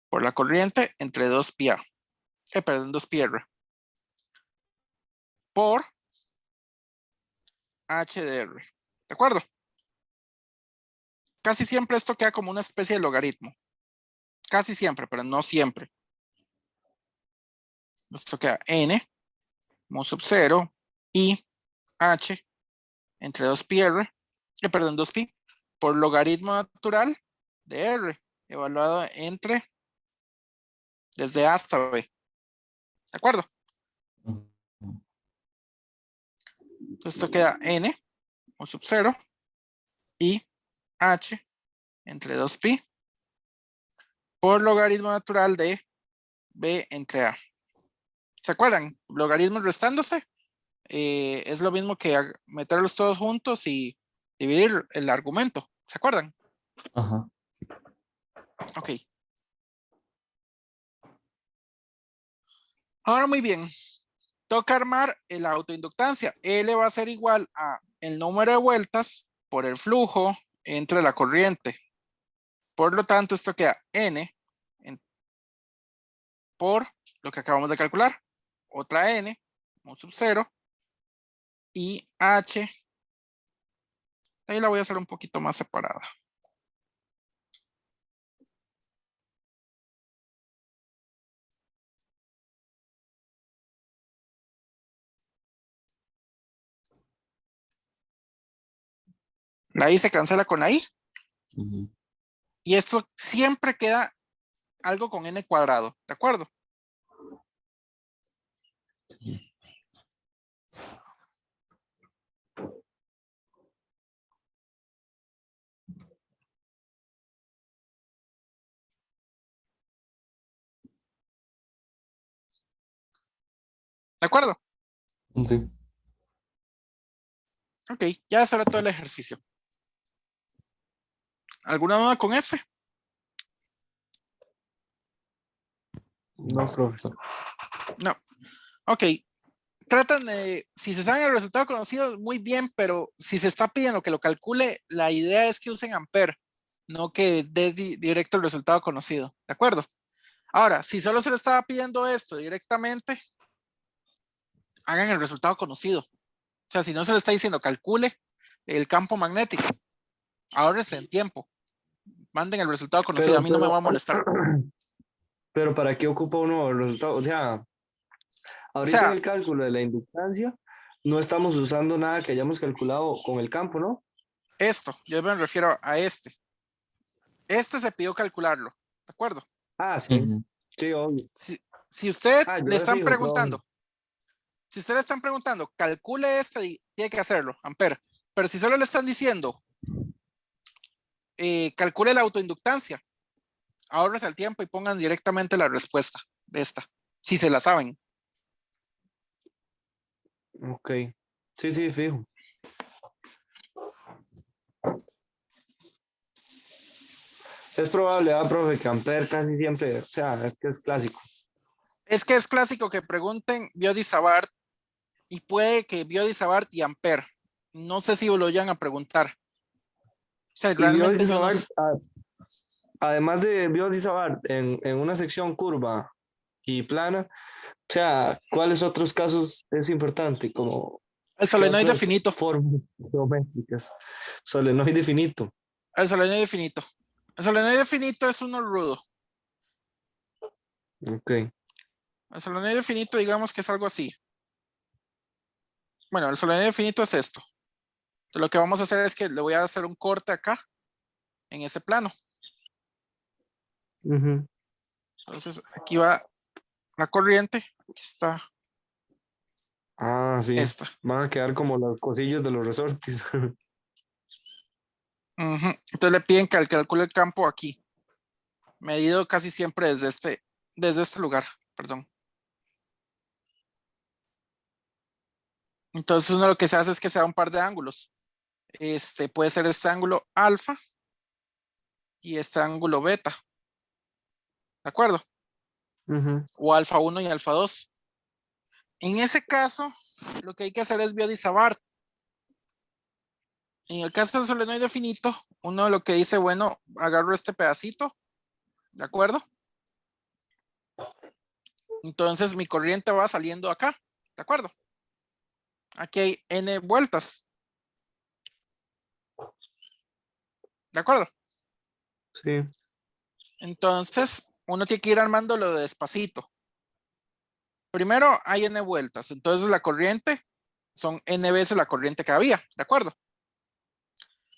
por la corriente entre 2 pi A, perdón, 2 pi R por H de R, ¿de acuerdo? Casi siempre esto queda como una especie de logaritmo. Casi siempre, pero no siempre. Esto queda N, mu sub 0 y H entre 2 pi R, perdón, 2 pi por logaritmo natural de R, evaluado entre desde A hasta B. ¿De acuerdo? Entonces esto queda N, mu sub 0 y H entre 2 pi por logaritmo natural de B entre A. ¿Se acuerdan? Logaritmos restándose es lo mismo que meterlos todos juntos y dividir el argumento. ¿Se acuerdan? Ajá. Ok. Ahora muy bien. Toca armar la autoinductancia. L va a ser igual a el número de vueltas por el flujo entre la corriente. Por lo tanto, esto queda N por lo que acabamos de calcular. Otra N, mu sub 0, y H. Ahí la voy a hacer un poquito más separada. La I se cancela con la I. Y esto siempre queda algo con n cuadrado, ¿de acuerdo? ¿De acuerdo? Sí. Ok, ya será todo el ejercicio. ¿Alguna duda con ese? No, profe. No. Ok. Tratan de, si se saben el resultado conocido, muy bien, pero si se está pidiendo que lo calcule, la idea es que usen ampere, no que dé directo el resultado conocido. ¿De acuerdo? Ahora, si solo se le estaba pidiendo esto directamente, hagan el resultado conocido. O sea, si no se le está diciendo calcule el campo magnético, ahórrense en tiempo. Manden el resultado conocido. A mí no me va a molestar. Pero ¿para qué ocupa uno el resultado? O sea, O ahorita en sea, el cálculo de la inductancia no estamos usando nada que hayamos calculado con el campo, ¿no? esto, yo me refiero a este. Este se pidió calcularlo. ¿De acuerdo? Ah, sí. Ujú. Sí, obvio. Si usted Ah, le yo están sigo, profe. preguntando, si usted le están preguntando, calcule este, tiene que hacerlo, ampere. Pero si solo le están diciendo, calcule la autoinductancia, ahorres el tiempo y pongan directamente la respuesta de esta, si se la saben. Ok. Sí, sí, fijo. Es probable, profe, que Ampere casi siempre, o sea, es que es clásico. Es que es clásico que pregunten Biot-Savart y puede que Biot-Savart y ampere. No sé si lo vayan a preguntar. O sea, Y realmente yo no sé. además de Biot en una sección curva y plana, o sea, ¿cuáles otros casos es importante? Como, El ¿qué solenoide otras finito. formas geométricas? Solenoide finito. El solenoide finito. El solenoide finito es uno rudo. Ok. El solenoide finito, digamos que es algo así. Bueno, el solenoide finito es esto. Entonces, lo que vamos a hacer es que le voy a hacer un corte acá, en ese plano. Ujú. Entonces, aquí va la corriente. Aquí está Ah, sí. esta. Van a quedar como los cosillos de los resortes. Ujú. Entonces le piden que calcule el campo aquí. Medido casi siempre desde este lugar. Perdón. Entonces uno lo que se hace es que se da un par de ángulos. Este puede ser este ángulo alfa y este ángulo beta. ¿De acuerdo? Ujú. O alfa 1 y alfa 2. En ese caso, lo que hay que hacer es Biot-Savart. En el caso del solenoide finito, uno lo que dice, bueno, agarro este pedacito, ¿de acuerdo? Entonces mi corriente va saliendo acá, ¿de acuerdo? Aquí hay n vueltas, ¿de acuerdo? Sí. Entonces uno tiene que ir armándolo despacito. Primero hay n vueltas, entonces la corriente son n veces la corriente que había, ¿de acuerdo?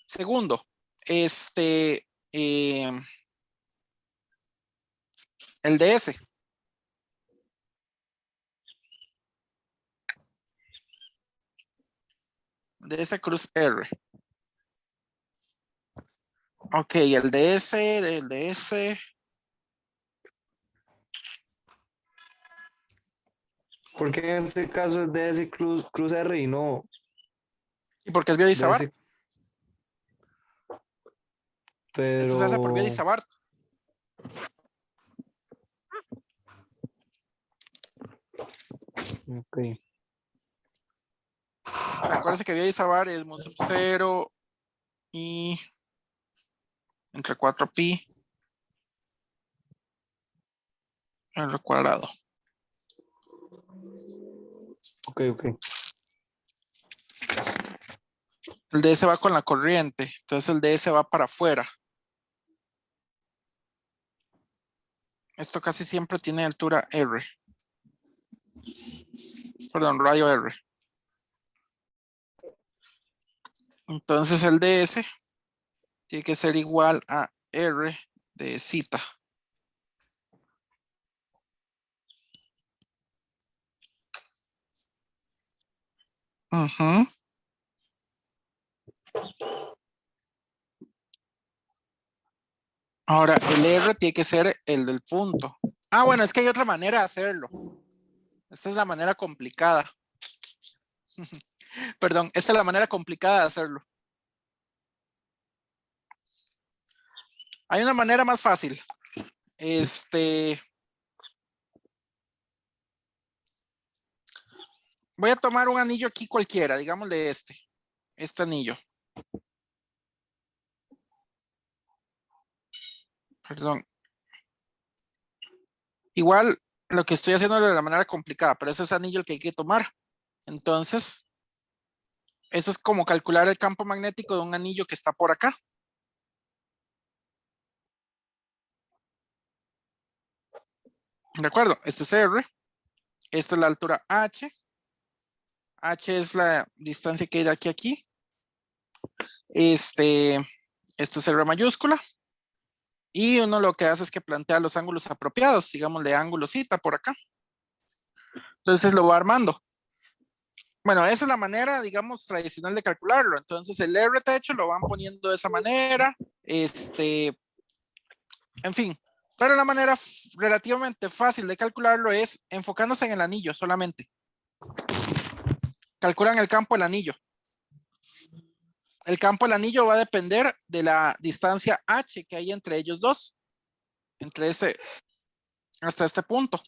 Segundo, el ds. ds cruz r. Ok, el ds. Porque en este caso es DS Cruz R y no ¿Y por qué es Biot-Savart? DS, Eso se hace por pero Biot-Savart. ok. Acuérdense que Biot-Savart es mu sub 0 y entre 4pi al cuadrado. Ok, ok. El ds va con la corriente, entonces el ds va para afuera. Esto casi siempre tiene altura r. Perdón, radio r. Entonces el ds tiene que ser igual a r de zeta. Ujú. Ahora, el R tiene que ser el del punto. Ah, bueno, es que hay otra manera de hacerlo. Esta es la manera complicada. Perdón, esta es la manera complicada de hacerlo. Hay una manera más fácil. Voy a tomar un anillo aquí cualquiera, digámosle este anillo. Perdón. Igual lo que estoy haciendo de la manera complicada, pero ese es anillo el que hay que tomar. Entonces, eso es como calcular el campo magnético de un anillo que está por acá. ¿De acuerdo? Este es R. Esta es la altura H. H es la distancia que hay de aquí a aquí. Esto es R mayúscula. Y uno lo que hace es que plantea los ángulos apropiados, digámosle ángulo zeta por acá. Entonces lo va armando. Bueno, esa es la manera, digamos, tradicional de calcularlo. Entonces el R techo lo van poniendo de esa manera. En fin. Pero la manera relativamente fácil de calcularlo es enfocándose en el anillo solamente. Calculan el campo del anillo. El campo del anillo va a depender de la distancia H que hay entre ellos dos. Entre hasta este punto.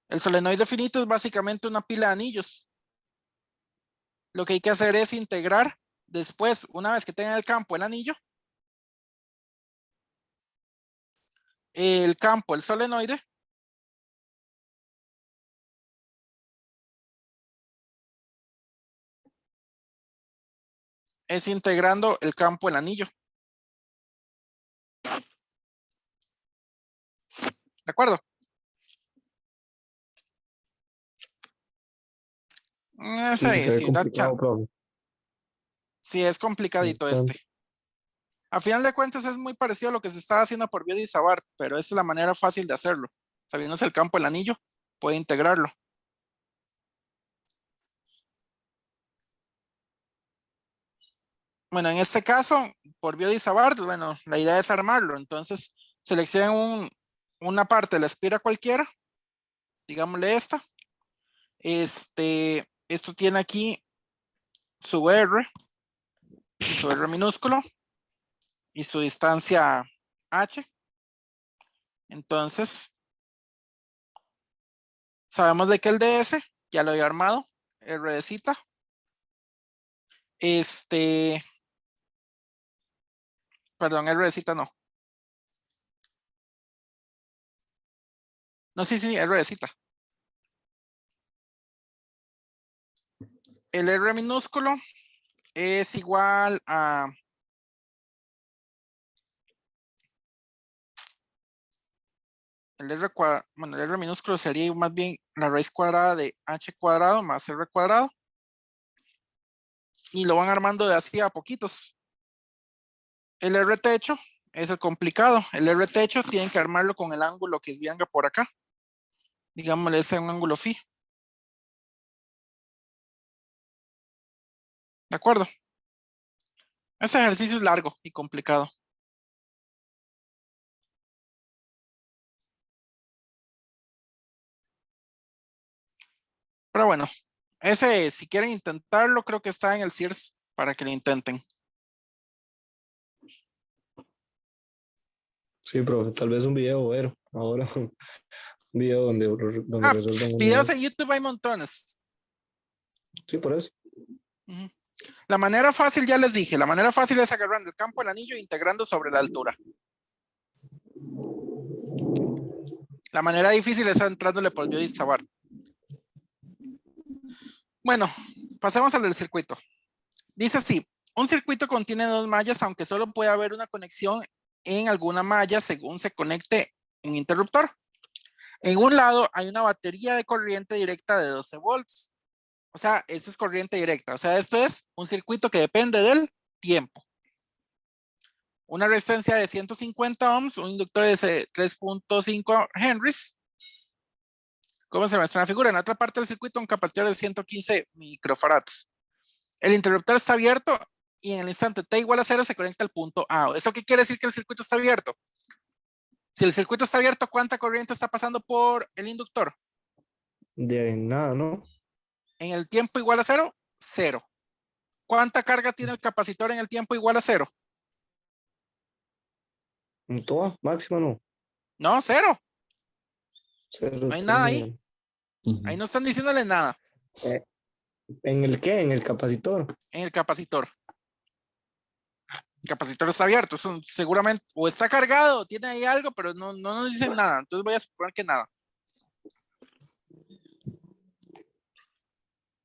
El solenoide finito es básicamente una pila de anillos. Lo que hay que hacer es integrar después, una vez que tengan el campo el anillo, el campo, el solenoide, es integrando el campo el anillo. ¿De acuerdo? Sí, se ve Sí, complicado, profe. sí, es complicadito Bastante. A final de cuentas es muy parecido a lo que se estaba haciendo por Biot y Savart, pero esa es la manera fácil de hacerlo. Sabiéndose el campo del anillo, puede integrarlo. Bueno, en este caso, por Biot y Savart, bueno, la idea es armarlo. Entonces, seleccionen una parte de la espira cualquiera, digámosle esta. Esto tiene aquí su R minúsculo y su distancia H. Entonces, sabemos de que el DS ya lo había armado, R de cita. Perdón, R de cita no. No, sí, R de cita. El R minúsculo es igual a el R cuadrado, bueno, el R minúsculo sería más bien la raíz cuadrada de H cuadrado más R cuadrado. Y lo van armando de así a poquitos. El R techo es el complicado. El R techo tienen que armarlo con el ángulo que venga por acá. Digámosle, ese es un ángulo phi. ¿De acuerdo? Este ejercicio es largo y complicado. Pero bueno, ese, si quieren intentarlo, creo que está en el CIRS para que lo intenten. Sí, profe, tal vez un video ver ahora. Un video donde resuelvan uno de Videos esos. en YouTube hay montones. Sí, por eso. Ujú. La manera fácil, ya les dije, la manera fácil es agarrando el campo del anillo e integrando sobre la altura. La manera difícil es entrándole por Biot y Savart. Bueno, pasemos al del circuito. Dice así, un circuito contiene dos mallas, aunque solo puede haber una conexión en alguna malla según se conecte un interruptor. En un lado hay una batería de corriente directa de 12 volts. O sea, esto es corriente directa. O sea, esto es un circuito que depende del tiempo. Una resistencia de 150 ohms, un inductor de 3.5 henrys, ¿Cómo se muestra en la figura? En la otra parte del circuito, un capacitor de 115 microfarads. El interruptor está abierto y en el instante t igual a 0 se conecta al punto A. ¿Eso qué quiere decir que el circuito está abierto? Si el circuito está abierto, ¿cuánta corriente está pasando por el inductor? De nada, ¿no? En el tiempo igual a 0, 0. ¿Cuánta carga tiene el capacitor en el tiempo igual a 0? En toda, máxima no. No, 0. Cero, No hay nada ahí. Ujú. Ahí no están diciéndole nada ¿En el qué? En el capacitor. en el capacitor. El capacitor está abierto. Eso seguramente o está cargado o tiene ahí algo, pero no nos dicen nada. Entonces voy a suponer que nada.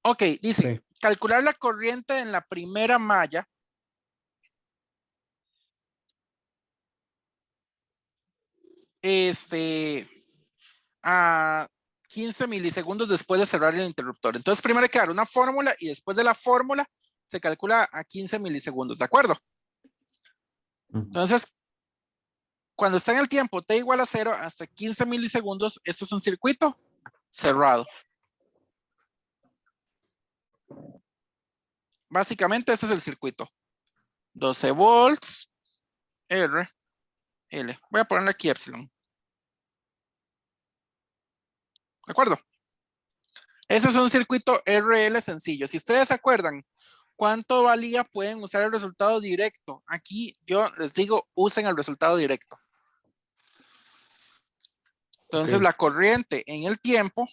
Ok, dice, Sí. calcular la corriente en la primera malla a 15 milisegundos después de cerrar el interruptor. Entonces primero hay que dar una fórmula y después de la fórmula se calcula a 15 milisegundos, ¿de acuerdo? Ujú. Entonces, cuando está en el tiempo t igual a 0 hasta 15 milisegundos, esto es un circuito cerrado. Básicamente ese es el circuito. 12 volts, R, L. Voy a ponerle aquí epsilon. ¿De acuerdo? Ese es un circuito RL sencillo. Si ustedes se acuerdan cuánto valía, pueden usar el resultado directo. Aquí yo les digo, usen el resultado directo. Entonces Ok. la corriente en el tiempo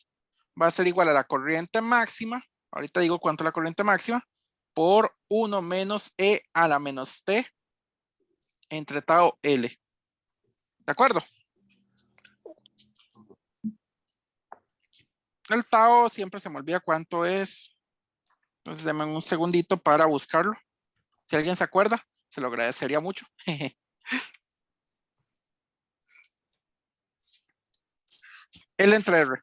va a ser igual a la corriente máxima. Ahorita digo cuánto es la corriente máxima. Por 1 menos E a la menos T entre tau L. ¿De acuerdo? El tau siempre se me olvida cuánto es. Entonces denme un segundito para buscarlo. Si alguien se acuerda, se lo agradecería mucho. L entre R.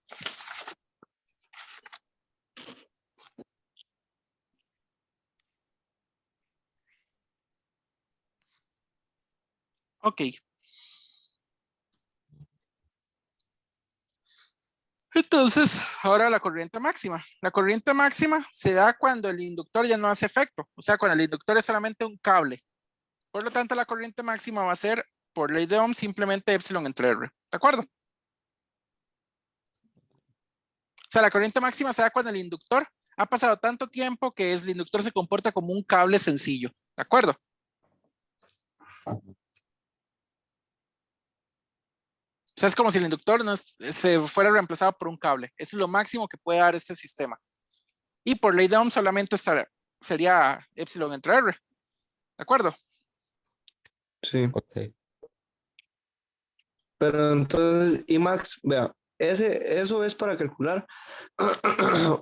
Ok. Entonces, ahora la corriente máxima. La corriente máxima se da cuando el inductor ya no hace efecto. O sea, cuando el inductor es solamente un cable. Por lo tanto, la corriente máxima va a ser, por ley de Ohm, simplemente epsilon entre R. ¿De acuerdo? O sea, la corriente máxima se da cuando el inductor ha pasado tanto tiempo que el inductor se comporta como un cable sencillo. ¿De acuerdo? O sea, es como si el inductor se fuera reemplazado por un cable. Eso es lo máximo que puede dar este sistema. Y por ley de Ohm solamente sería epsilon entre R. ¿De acuerdo? Sí. Ok. Pero entonces, Imax, vea, eso es para calcular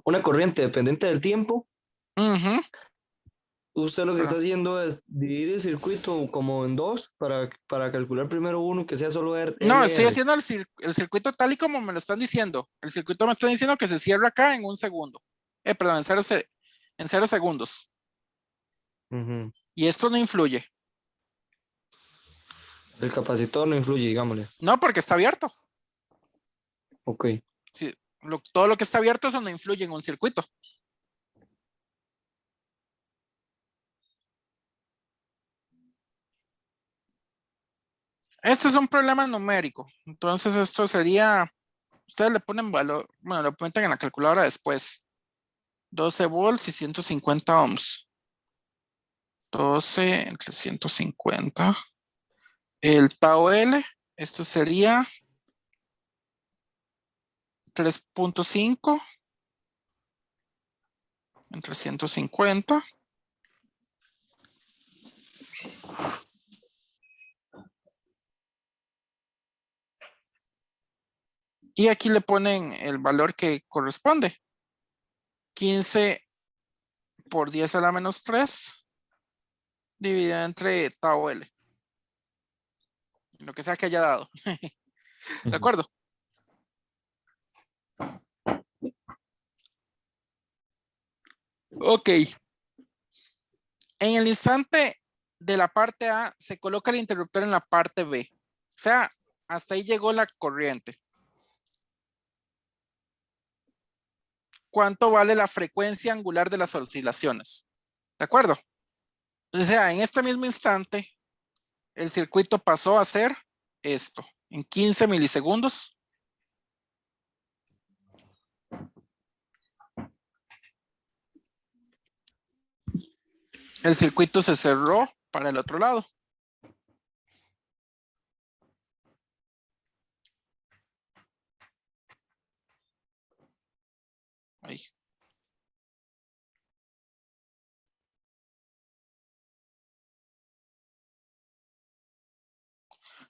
una corriente dependiente del tiempo. Ujú. Usted lo que está Perdón. haciendo es dividir el circuito como en dos para calcular primero uno que sea solo No, estoy LR. haciendo el circuito tal y como me lo están diciendo. El circuito me está diciendo que se cierra acá en un segundo. Perdón, en 0 segundos. Ujú. Y esto no influye. El capacitor no influye, digámosle. No, porque está abierto. Ok. Sí, todo lo que está abierto, eso no influye en un circuito. Este es un problema numérico. Entonces, esto sería. Ustedes le ponen valor. Bueno, lo ponen en la calculadora después. 12 volts y 150 ohms. 12 entre 150. El tau L, esto sería 3.5 entre 150. Y aquí le ponen el valor que corresponde. 15 por 10 a la menos 3 dividido entre tau L. Lo que sea que haya dado. ¿De Ujú. acuerdo? Ok. En el instante de la parte A se coloca el interruptor en la parte B. O sea, hasta ahí llegó la corriente. cuánto vale la frecuencia angular de las oscilaciones. ¿De acuerdo? O sea, en este mismo instante, el circuito pasó a ser esto, en 15 milisegundos. El circuito se cerró para el otro lado. Ahí.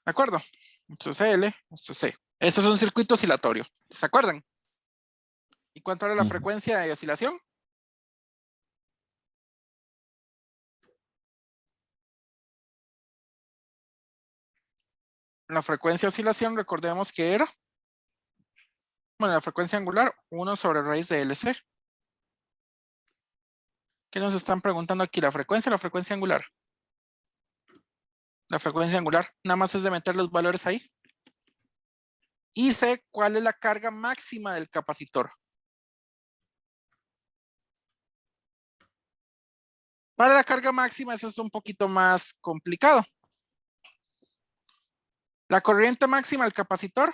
¿De acuerdo? Esto es L, esto es C. Esto es un circuito oscilatorio. ¿Se acuerdan? ¿Y cuánto era la Ujú. frecuencia de oscilación? La frecuencia de oscilación, recordemos que era, bueno, la frecuencia angular, 1 sobre raíz de LC. ¿Qué nos están preguntando aquí? ¿La frecuencia o la frecuencia angular? La frecuencia angular. Nada más es de meter los valores ahí. Y sé cuál es la carga máxima del capacitor. Para la carga máxima eso es un poquito más complicado. La corriente máxima del capacitor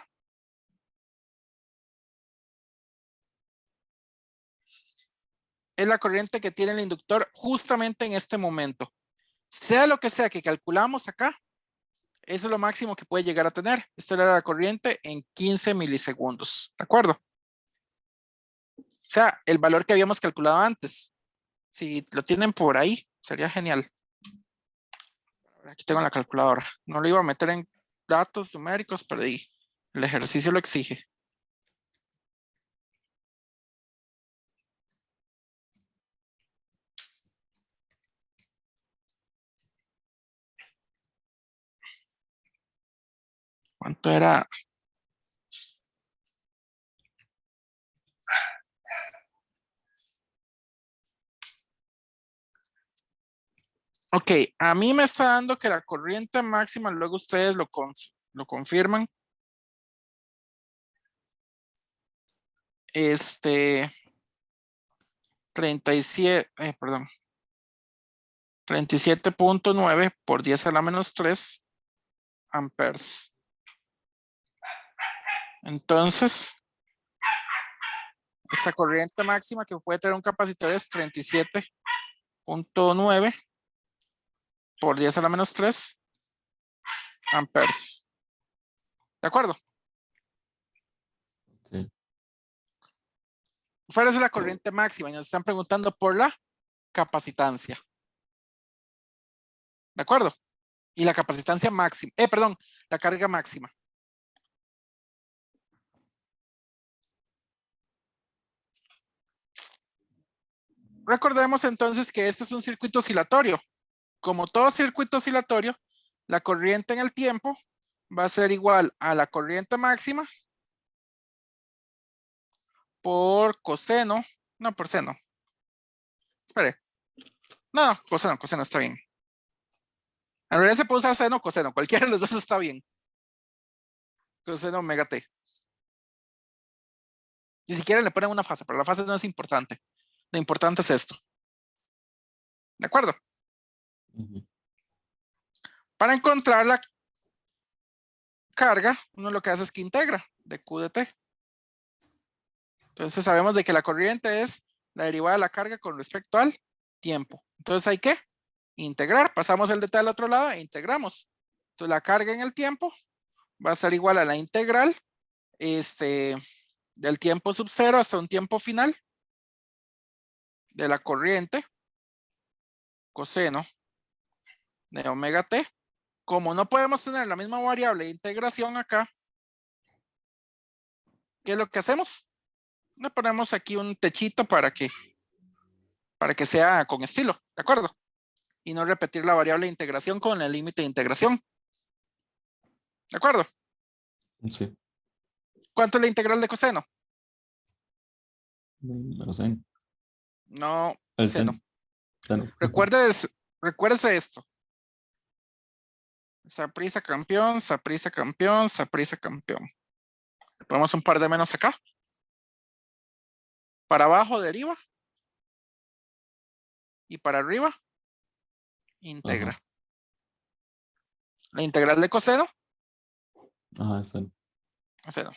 es la corriente que tiene el inductor justamente en este momento. Sea lo que sea que calculamos acá, eso es lo máximo que puede llegar a tener. Esta era la corriente en 15 milisegundos. ¿De acuerdo? O sea, el valor que habíamos calculado antes. Si lo tienen por ahí, sería genial. Aquí tengo la calculadora. No lo iba a meter en datos numéricos, pero el ejercicio lo exige. ¿Cuánto era? Ok, a mí me está dando que la corriente máxima, luego ustedes lo confirman. 37, perdón. 37.9 por 10 a la menos 3 amperes. Entonces, esta corriente máxima que puede tener un capacitor es 37.9 por 10 a la menos 3 amperes. ¿De acuerdo? Ok. Fuera es la corriente máxima y nos están preguntando por la capacitancia. ¿De acuerdo? Y la capacitancia máxima, perdón, la carga máxima. Recordemos entonces que este es un circuito oscilatorio. Como todo circuito oscilatorio, la corriente en el tiempo va a ser igual a la corriente máxima por coseno, no por seno. Espere. No, coseno está bien. En realidad se puede usar seno o coseno, cualquiera de los dos está bien. Coseno omega t. Ni siquiera le ponen una fase, pero la fase no es importante. Lo importante es esto. ¿De acuerdo? Ujú. Para encontrar la carga, uno lo que hace es que integra de Q de T. Entonces sabemos de que la corriente es la derivada de la carga con respecto al tiempo. Entonces hay que integrar. Pasamos el de T al otro lado e integramos. Entonces la carga en el tiempo va a ser igual a la integral del tiempo sub 0 hasta un tiempo final de la corriente coseno de omega t. Como no podemos tener la misma variable de integración acá, ¿qué es lo que hacemos? Le ponemos aquí un techito para que sea con estilo, ¿de acuerdo? Y no repetir la variable de integración con el límite de integración. ¿De acuerdo? Sí. ¿Cuánto es la integral de coseno? Menos n. No, El seno. seno. Recuérdese esto. Saprissa campeón, Saprissa campeón, Saprissa campeón. Le ponemos un par de menos acá. Para abajo deriva. Y para arriba integra. Ajá. La integral de coseno Ajá, es el. a cero.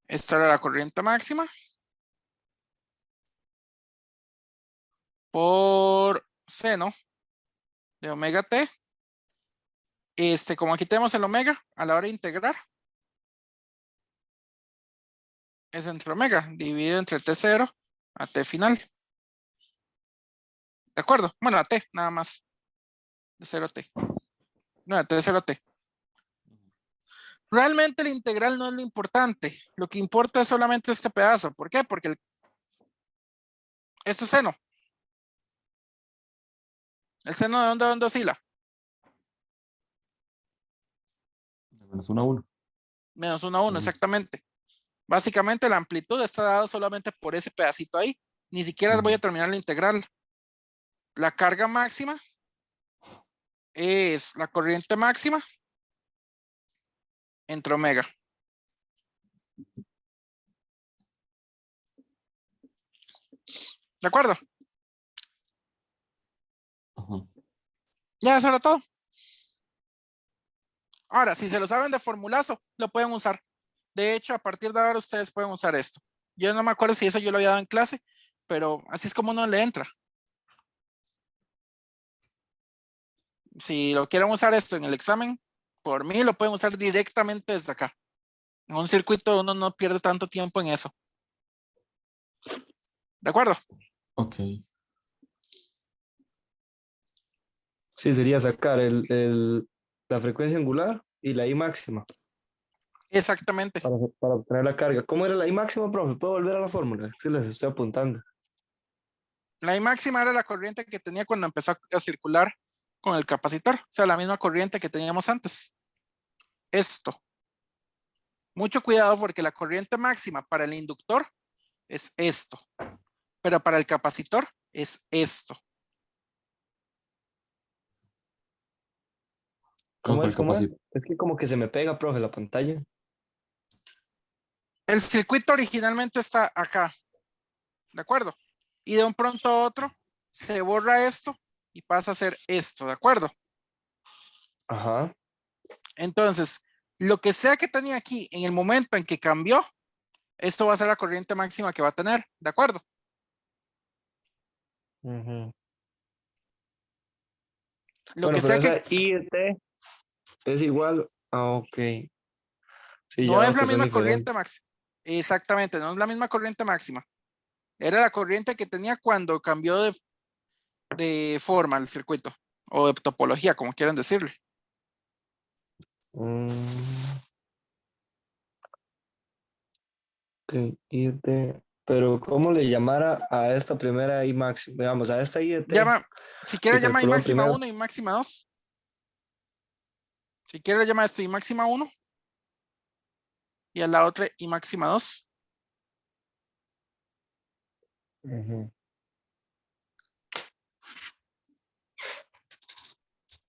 Esta era la corriente máxima por seno de omega t. Como aquí tenemos el omega, a la hora de integrar, es entre omega, dividido entre t0 a t final. ¿De acuerdo? Bueno, a t, nada más. De 0 a t. No, de t0 a t. Realmente la integral no es lo importante. Lo que importa es solamente este pedazo. ¿Por qué? Porque esto es seno. ¿El seno de dónde oscila? Menos 1 a 1. Menos 1 a 1, exactamente. Básicamente la amplitud está dada solamente por ese pedacito ahí. Ni siquiera voy a terminar la integral. La carga máxima es la corriente máxima entre omega. ¿De acuerdo? Ajá. Ya, eso era todo. Ahora, si se lo saben de formulazo, lo pueden usar. De hecho, a partir de ahora ustedes pueden usar esto. Yo no me acuerdo si eso yo lo había dado en clase, pero así es como uno le entra. Si lo quieren usar esto en el examen, por mí lo pueden usar directamente desde acá. En un circuito uno no pierde tanto tiempo en eso. ¿De acuerdo? Ok. Sí, sería sacar la frecuencia angular y la I máxima Exactamente. para obtener la carga. ¿Cómo era la I máxima, profe? ¿Puedo volver a la fórmula? Sí, les estoy apuntando. La I máxima era la corriente que tenía cuando empezó a circular con el capacitor. O sea, la misma corriente que teníamos antes. Esto. Mucho cuidado porque la corriente máxima para el inductor es esto. Pero para el capacitor es esto. ¿Cómo Con el es? ¿Cómo es? capacitor. Es que como que se me pega, profe, la pantalla. El circuito originalmente está acá. ¿De acuerdo? Y de un pronto a otro se borra esto y pasa a ser esto. ¿De acuerdo? Ajá. Entonces, lo que sea que tenía aquí en el momento en que cambió, esto va a ser la corriente máxima que va a tener. ¿De acuerdo? Ujú. Lo Bueno, que pero sea esa que I de T es igual a, ok. Sí, ya no veo es la que son misma corriente diferentes. máxima. Exactamente, no es la misma corriente máxima. Era la corriente que tenía cuando cambió de forma el circuito o de topología, como quieran decirle. Mm, ok, I de T. Pero ¿cómo le llamara a esta primera I máxima? Digamos, a esta I de T Llama, si que quiere llama I calculó máxima primero. 1 y máxima 2. Si quiere llama esto I máxima 1 y a la otra I máxima 2. Ujú.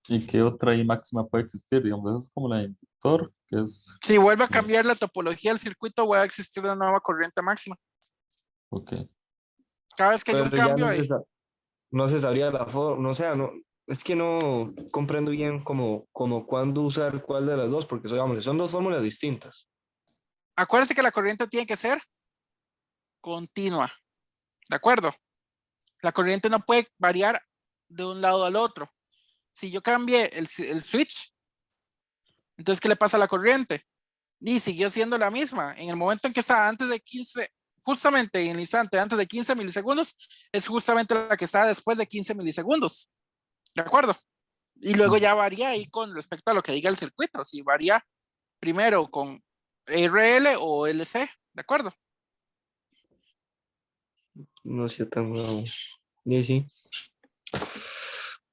¿Y qué otra I máxima puede existir? Digamos, eso es como la de inductor, que es. Si vuelve a cambiar la topología del circuito, va a existir una nueva corriente máxima. Ok. Cada vez que hay un Pero ya cambio ahí. no se sabría la forma, no sé, no, es que no comprendo bien como cuándo usar cuál de las dos, porque digamos, son dos fórmulas distintas. Acuérdense que la corriente tiene que ser continua. ¿De acuerdo? La corriente no puede variar de un lado al otro. Si yo cambié el switch, entonces, ¿qué le pasa a la corriente? Y siguió siendo la misma. En el momento en que estaba antes de 15, justamente en el instante antes de 15 milisegundos, es justamente la que está después de 15 milisegundos. ¿De acuerdo? Y luego ya varía ahí con respecto a lo que diga el circuito. Si varía primero con RL o LC. ¿De acuerdo? No sé tan bravo. Sí, sí.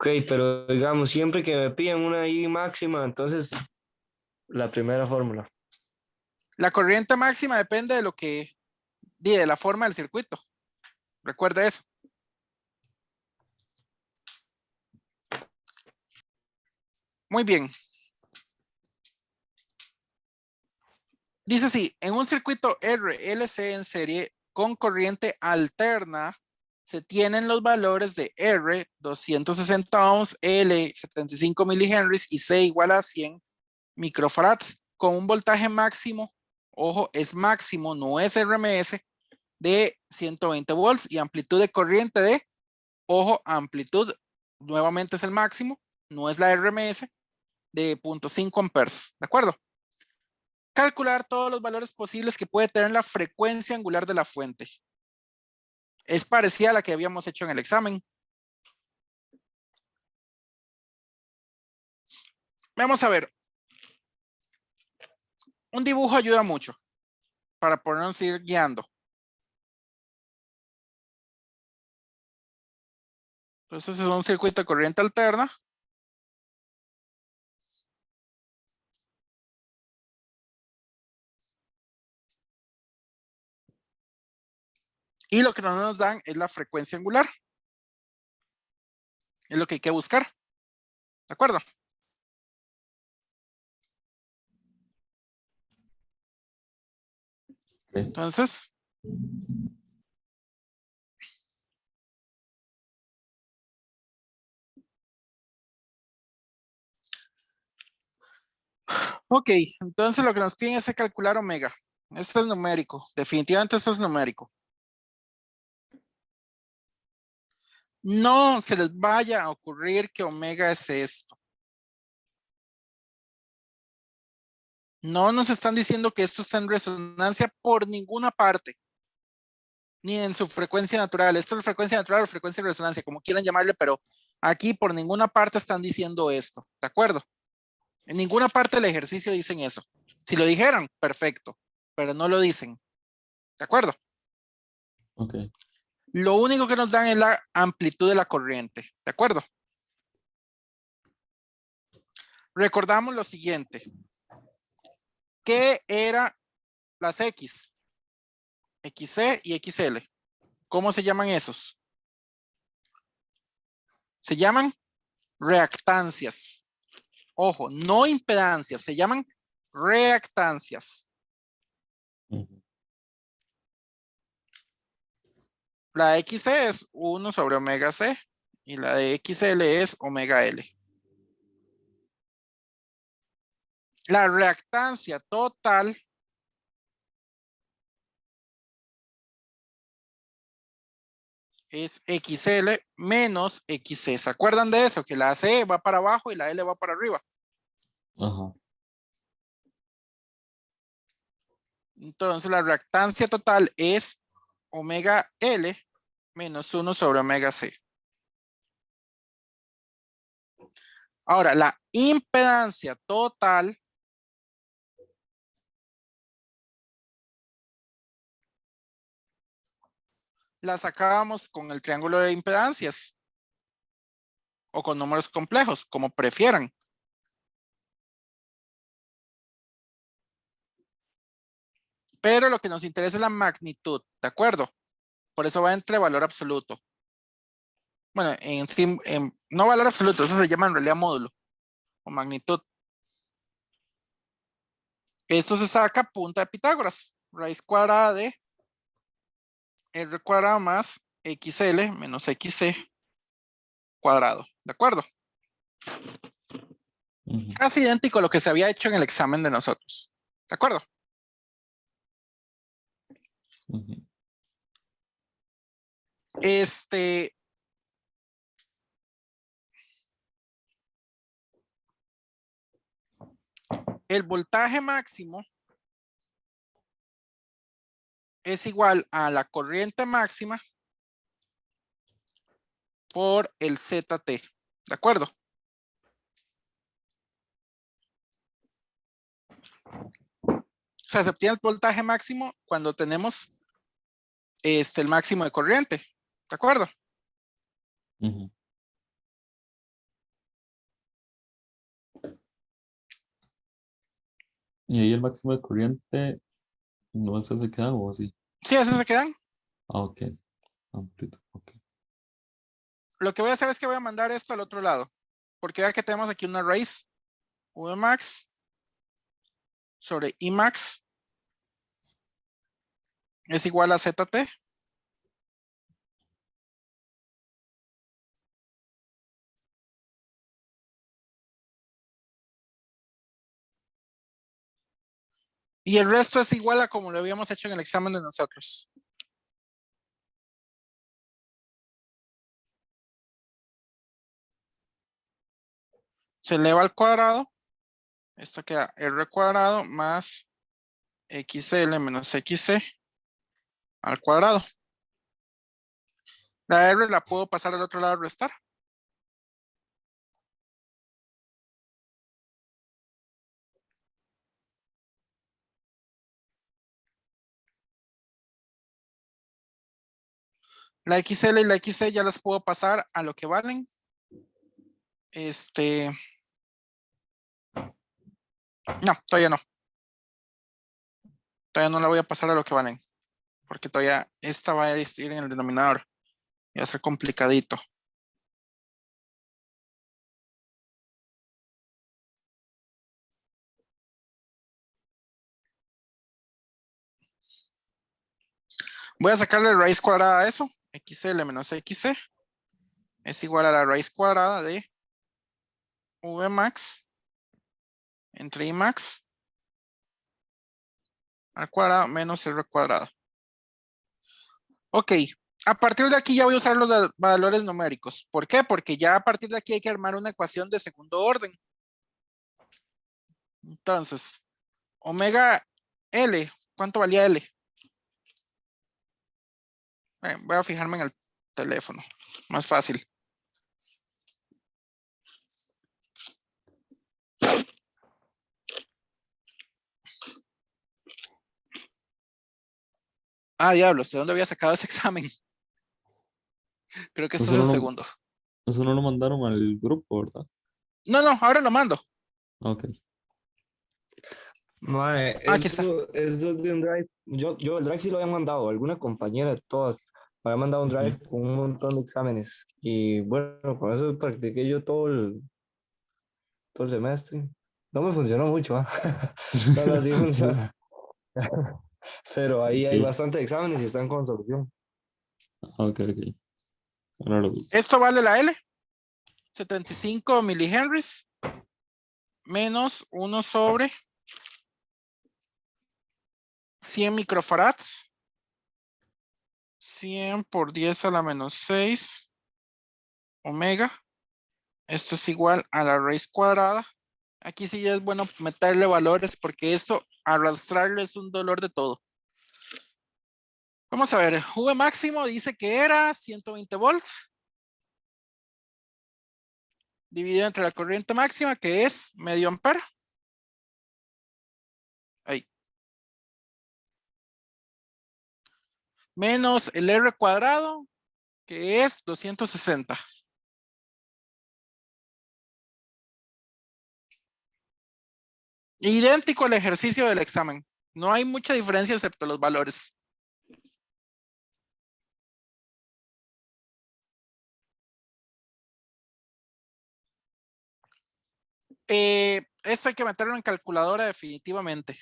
Ok, pero digamos, siempre que me piden una I máxima, entonces la primera fórmula. La corriente máxima depende de lo que, de la forma del circuito. Recuerda eso. Muy bien. Dice así, en un circuito RLC en serie, con corriente alterna, se tienen los valores de R, 260 ohms, L, 75 milihenries y C igual a 100 microfarads, con un voltaje máximo, ojo, es máximo, no es RMS, de 120 volts y amplitud de corriente de, ojo, amplitud, nuevamente es el máximo, no es la RMS, de 0.5 amperes, ¿de acuerdo? Calcular todos los valores posibles que puede tener la frecuencia angular de la fuente. Es parecida a la que habíamos hecho en el examen. Vamos a ver. Un dibujo ayuda mucho para podernos ir guiando. Entonces es un circuito de corriente alterna. Y lo que no nos dan es la frecuencia angular. Es lo que hay que buscar. ¿De acuerdo? Entonces, ok, entonces lo que nos piden es calcular omega. Esto es numérico, definitivamente esto es numérico. No se les vaya a ocurrir que omega es esto. No nos están diciendo que esto está en resonancia por ninguna parte, ni en su frecuencia natural. Esto es frecuencia natural o frecuencia de resonancia, como quieran llamarle, pero aquí por ninguna parte están diciendo esto, ¿de acuerdo? En ninguna parte del ejercicio dicen eso. Si lo dijeran, perfecto, pero no lo dicen, ¿de acuerdo? Ok. Lo único que nos dan es la amplitud de la corriente, ¿de acuerdo? Recordamos lo siguiente. ¿Qué eran las X? XC y XL. ¿Cómo se llaman esos? Se llaman reactancias. Ojo, no impedancias, se llaman reactancias. Ujú. La XC es 1 sobre omega C y la de XL es omega L. La reactancia total es XL menos XC. ¿Se acuerdan de eso? Que la C va para abajo y la L va para arriba. Ajá. Entonces la reactancia total es omega L menos 1 sobre omega C. Ahora, la impedancia total la sacábamos con el triángulo de impedancias o con números complejos, como prefieran. Pero lo que nos interesa es la magnitud, ¿de acuerdo? Por eso va entre valor absoluto. Bueno, no valor absoluto, eso se llama en realidad módulo o magnitud. Esto se saca punta de Pitágoras, raíz cuadrada de R cuadrado más XL menos XC cuadrado, ¿de acuerdo? Ujú. Casi idéntico a lo que se había hecho en el examen de nosotros, ¿de acuerdo? Ujú. El voltaje máximo es igual a la corriente máxima por el ZT, ¿de acuerdo? O sea, se obtiene el voltaje máximo cuando tenemos el máximo de corriente, ¿de acuerdo? Ujú. Y ahí el máximo de corriente no se hace queda o así. Sí, así se quedan. Ah, ok. Amplitud. Ok. Lo que voy a hacer es que voy a mandar esto al otro lado, porque ya que tenemos aquí una raíz, Vmax sobre Emax es igual a ZT. Y el resto es igual a como lo habíamos hecho en el examen de nosotros. Se eleva al cuadrado. Esto queda R cuadrado más XL menos XC al cuadrado. La R la puedo pasar al otro lado a restar. La XL y la XC ya las puedo pasar a lo que valen. No, todavía no. Todavía no la voy a pasar a lo que valen. Porque todavía esta va a ir en el denominador. Y va a ser complicadito. Voy a sacarle raíz cuadrada a eso. XL menos XC es igual a la raíz cuadrada de V max entre I max al cuadrado menos R cuadrado. Ok, a partir de aquí ya voy a usar los valores numéricos. ¿Por qué? Porque ya a partir de aquí hay que armar una ecuación de segundo orden. Entonces, omega L, ¿cuánto valía L? Voy a fijarme en el teléfono, más fácil. Ah, diablos, ¿de dónde había sacado ese examen? Creo que este es Eso el no, segundo. eso no lo mandaron al grupo, ¿verdad? No, ahora lo mando. Ok. Mae, Aquí está. eso de un drive. Yo el drive sí lo había mandado. Alguna compañera de todas había mandado un drive con un montón de exámenes. Y bueno, con eso practiqué yo todo el semestre. No me funcionó mucho, ¿ah? Pero así funciona. Pero ahí hay Ok, bastantes exámenes y están con solución. ok, ok. Ahora lo gusto. Esto vale la L. 75 milihenries menos 1 sobre 100 microfarads. 100 por 10 a la menos 6 omega. Esto es igual a la raíz cuadrada. Aquí sí ya es bueno meterle valores porque esto arrastrarlo es un dolor de todo. Vamos a ver, V máximo dice que era 120 volts. Dividido entre la corriente máxima que es medio ampere. Ahí. Menos el R cuadrado que es 260. Idéntico al ejercicio del examen. No hay mucha diferencia excepto los valores. Esto hay que meterlo en calculadora definitivamente.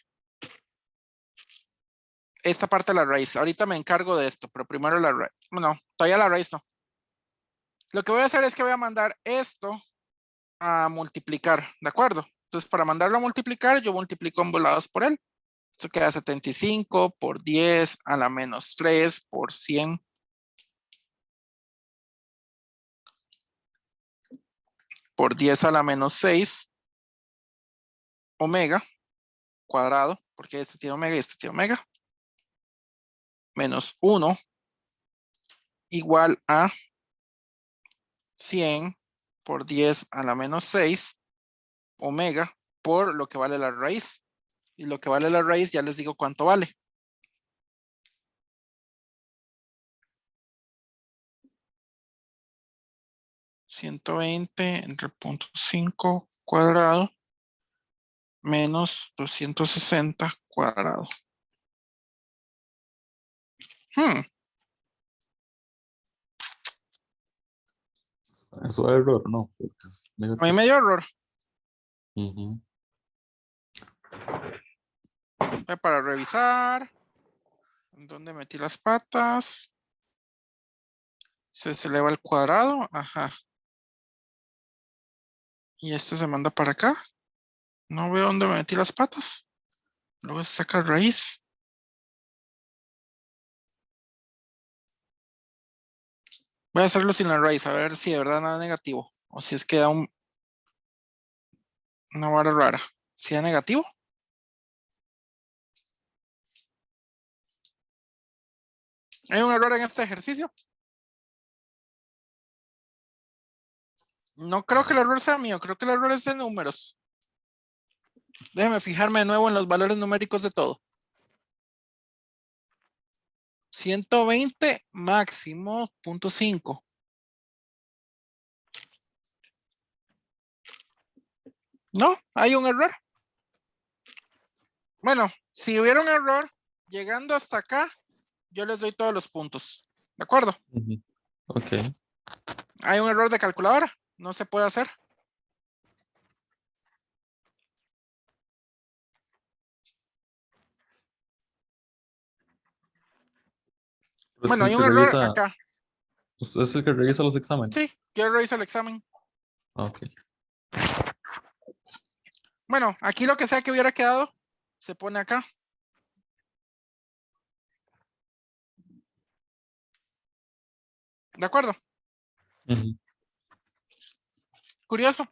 Esta parte de la raíz. Ahorita me encargo de esto, pero primero la raíz. No, todavía la raíz no. Lo que voy a hacer es que voy a mandar esto a multiplicar, ¿de acuerdo? Entonces, para mandarlo a multiplicar, yo multiplico ambos lados por él. Esto queda 75 por 10 a la menos 3 por 100 por 10 a la menos 6 omega cuadrado, porque este tiene omega y este tiene omega, menos 1 igual a 100 por 10 a la menos 6 omega por lo que vale la raíz. Y lo que vale la raíz ya les digo cuánto vale. $120 entre 0.5 cuadrado menos 260 cuadrado. Eso es error, no. Porque es A mí negativo. me dio error. Ujú. Para revisar. ¿Dónde metí las patas? Se eleva al cuadrado. Ajá. Y este se manda para acá. No veo dónde me metí las patas. Luego se saca raíz. Voy a hacerlo sin la raíz, a ver si de verdad nada negativo. O si es que da una vara rara. Si da negativo. ¿Hay un error en este ejercicio? No creo que el error sea mío, creo que el error es de números. Déjeme fijarme de nuevo en los valores numéricos de todo. 120 máximo, 0.5. No, hay un error. Bueno, si hubiera un error, llegando hasta acá, yo les doy todos los puntos. ¿De acuerdo? Ujú. Ok. Hay un error de calculadora, no se puede hacer. Pero es Bueno, el hay que un error revisa, acá. es el que revisa los exámenes. Sí, yo reviso el examen. Ah, ok. Bueno, aquí lo que sea que hubiera quedado, se pone acá. ¿De acuerdo? Ujú. Curioso.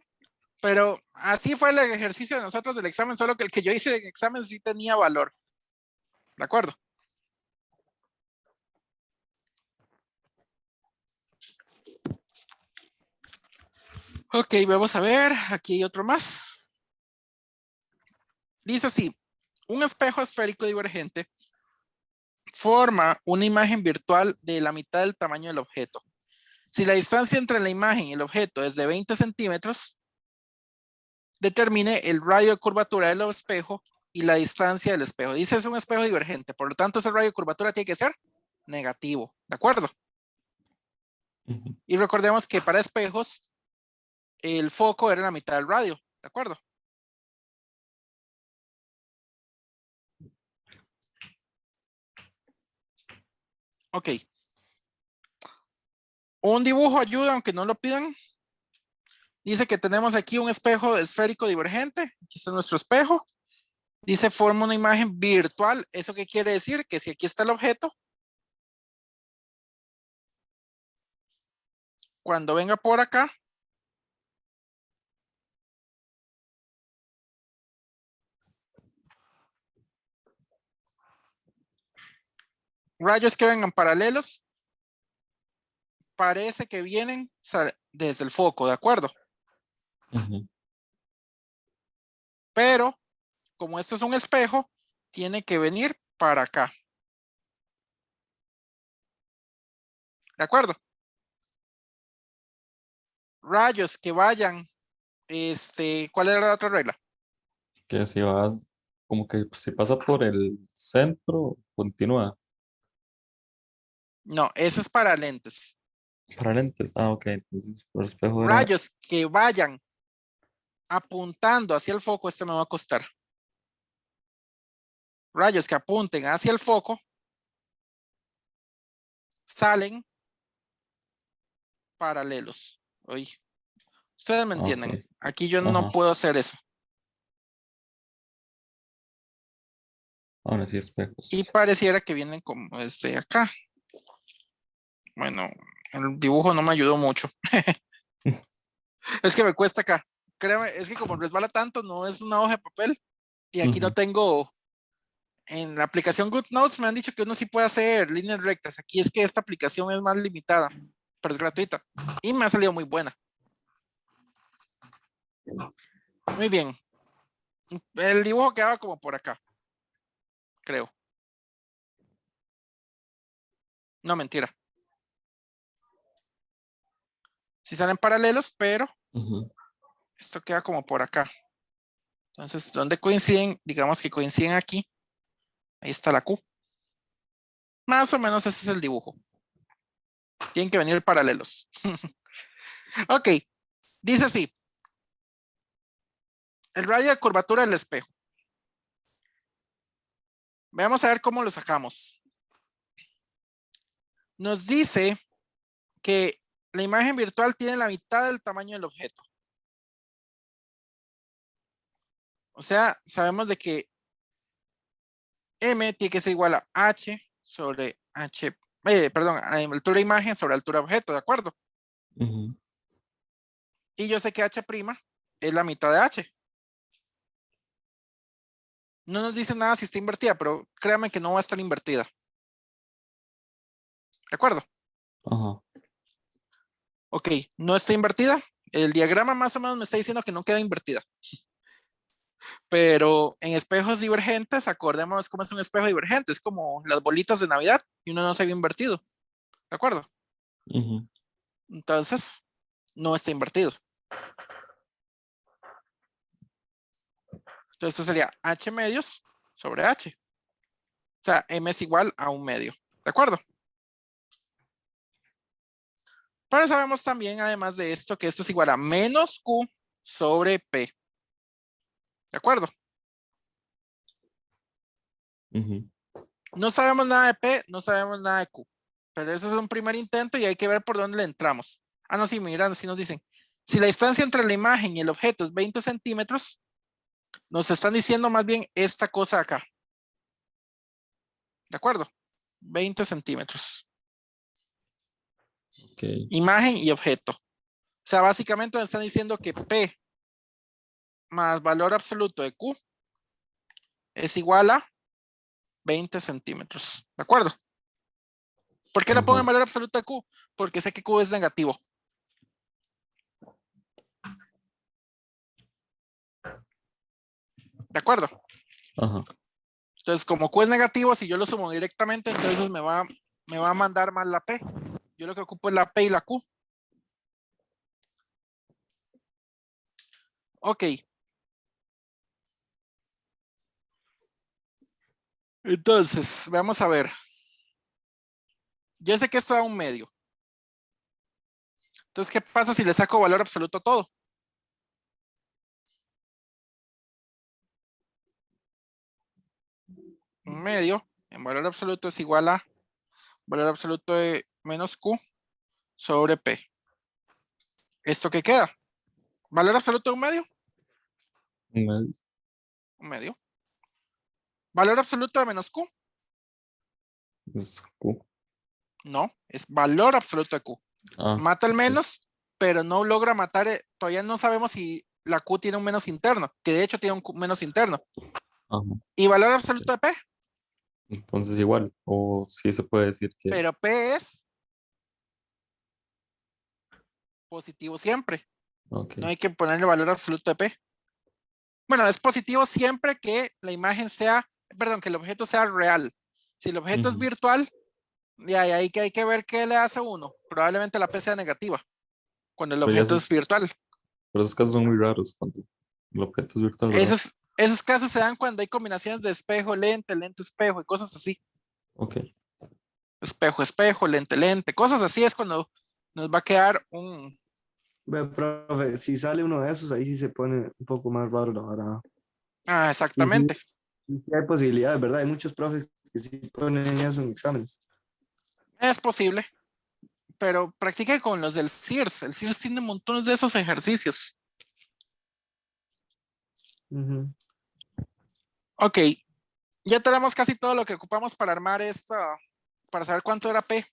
Pero así fue el ejercicio de nosotros del examen, solo que el que yo hice en examen sí tenía valor. ¿De acuerdo? Ok, vamos a ver. Aquí hay otro más. Dice así: un espejo esférico divergente forma una imagen virtual de la mitad del tamaño del objeto. Si la distancia entre la imagen y el objeto es de 20 centímetros, determine el radio de curvatura del espejo y la distancia del espejo. Dice es un espejo divergente, por lo tanto ese radio de curvatura tiene que ser negativo, ¿de acuerdo? Ujú. Y recordemos que para espejos el foco era la mitad del radio, ¿de acuerdo? Ok. Un dibujo ayuda aunque no lo pidan. Dice que tenemos aquí un espejo esférico divergente. Aquí está nuestro espejo. Dice forma una imagen virtual. ¿Eso qué quiere decir? Que si aquí está el objeto, cuando venga por acá, rayos que vengan paralelos, parece que vienen desde el foco, ¿de acuerdo? Ujú. Pero como esto es un espejo, tiene que venir para acá. ¿De acuerdo? Rayos que vayan, ¿cuál era la otra regla? Que si vas, como que si pasa por el centro, continúa. No, ese es para lentes. Para lentes. Ah, ok. Entonces, por espejo era. Rayos que vayan apuntando hacia el foco, me va a costar. Rayos que apunten hacia el foco, salen paralelos. Oye, ustedes me Ah, ok. entienden. Aquí yo no Ajá. puedo hacer eso. Ahora sí, Y espejos. pareciera que vienen como desde acá. Bueno, el dibujo no me ayudó mucho. Es que me cuesta acá. Créeme, es que como resbala tanto, no es una hoja de papel. Y aquí no Ujú. tengo. En la aplicación GoodNotes me han dicho que uno sí puede hacer líneas rectas. Aquí es que esta aplicación es más limitada, pero es gratuita. Y me ha salido muy buena. Muy bien. El dibujo quedaba como por acá, creo. No, mentira. Sí salen paralelos, pero Ujú. esto queda como por acá. Entonces, ¿dónde coinciden? Digamos que coinciden aquí. Ahí está la Q. Más o menos ese es el dibujo. Tienen que venir paralelos. Ok, dice así. El radio de curvatura del espejo. Vamos a ver cómo lo sacamos. nos dice que la imagen virtual tiene la mitad del tamaño del objeto. O sea, sabemos de que M tiene que ser igual a H sobre H, perdón, a altura de imagen sobre altura de objeto, ¿de acuerdo? Ujú. Y yo sé que H' es la mitad de H. No nos dice nada si está invertida, pero créanme que no va a estar invertida. ¿De acuerdo? Ajá. Ok, no está invertida. El diagrama más o menos me está diciendo que no queda invertida. Pero en espejos divergentes, acordémonos cómo es un espejo divergente. Es como las bolitas de Navidad y uno no se había invertido. ¿De acuerdo? Ujú. Entonces, no está invertido. Entonces, esto sería H medios sobre H. O sea, M es igual a 1 medio. ¿De acuerdo? Pero sabemos también, además de esto, que esto es igual a menos Q sobre P. ¿De acuerdo? Ujú. No sabemos nada de P, no sabemos nada de Q. Pero ese es un primer intento y hay que ver por dónde le entramos. Ah, no, sí, miran, sí nos dicen. Si la distancia entre la imagen y el objeto es 20 centímetros, nos están diciendo más bien esta cosa acá. ¿De acuerdo? 20 centímetros. Ok. Imagen y objeto. O sea, básicamente nos están diciendo que P más valor absoluto de Q es igual a 20 centímetros. ¿De acuerdo? ¿Por qué le pongo en Ajá. valor absoluto de Q? Porque sé que Q es negativo. ¿De acuerdo? Ajá. Entonces, como Q es negativo, si yo lo sumo directamente, entonces me va a mandar mal la P. Yo lo que ocupo es la P y la Q. Ok. Entonces, vamos a ver. Yo sé que esto da 1 medio. Entonces, ¿qué pasa si le saco valor absoluto a todo? 1 medio en valor absoluto es igual a valor absoluto de menos Q sobre P. ¿Esto qué queda? ¿Valor absoluto de 1 medio? Un medio. 1 medio. ¿Valor absoluto de menos Q? Es Q. No, es valor absoluto de Q. Ah, Mata el ok. menos, pero no logra matar, todavía no sabemos si la Q tiene un menos interno, que de hecho tiene un menos interno. Ajá. ¿Y valor absoluto de P? Entonces igual. O sí se puede decir que. Pero P es positivo siempre. Ok. No hay que ponerle valor absoluto de P. Bueno, es positivo siempre que la imagen sea, perdón, que el objeto sea real. Si el objeto es Ujú. virtual, de ahí que hay que ver qué le hace uno. Probablemente la P sea negativa cuando el Pero ya objeto es virtual. pero esos casos son muy raros cuando el objeto es virtual, ¿verdad? Esos casos se dan cuando hay combinaciones de espejo, lente, lente, espejo y cosas así. Ok. Espejo, espejo, lente, lente, cosas así es cuando nos va a quedar un... Ve, profe, si sale uno de esos, ahí sí se pone un poco más raro, la verdad. Ah, Y sí, exactamente. y sí hay posibilidades, ¿verdad? Hay muchos profes que sí ponen eso en exámenes. Es posible, pero practique con los del CIRS. El CIRS tiene montones de esos ejercicios. Ujú. Ok, ya tenemos casi todo lo que ocupamos para armar esta, para saber cuánto era P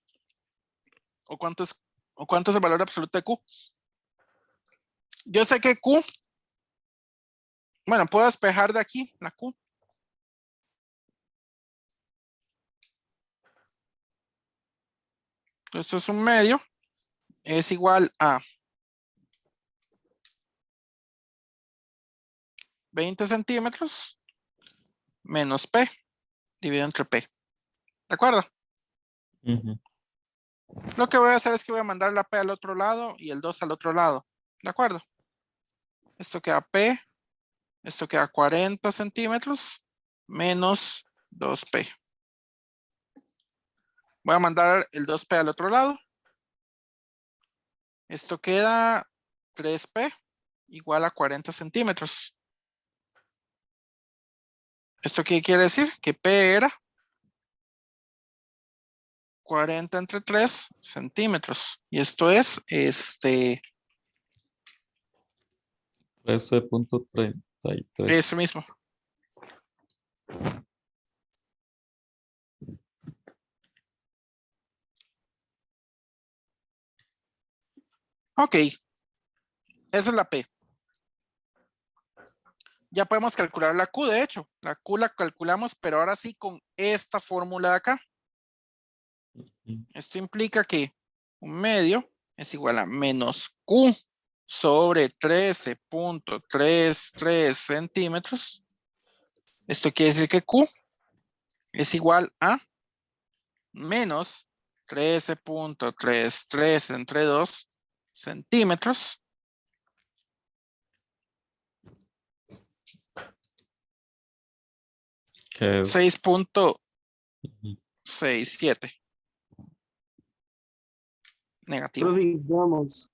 o cuánto es el valor absoluto de Q. Yo sé que Q, bueno, puedo despejar de aquí la Q. Esto es 1 medio, es igual a 20 centímetros menos P dividido entre P. ¿De acuerdo? Ujú. Lo que voy a hacer es que voy a mandar la P al otro lado y el 2 al otro lado. ¿De acuerdo? Esto queda P, esto queda 40 centímetros menos 2P. Voy a mandar el 2P al otro lado. Esto queda 3P igual a 40 centímetros. ¿Esto qué quiere decir? Que P era 40 entre 3 centímetros. Y esto es 13.33. ese mismo. Ok. Esa es la P. Ya podemos calcular la Q, de hecho. La Q la calculamos, pero ahora sí con esta fórmula de acá. Esto implica que un medio es igual a menos Q sobre 13.33 centímetros. Esto quiere decir que Q es igual a menos 13.33 entre 2 centímetros. Que es 6.67. Negativo. Pero digamos,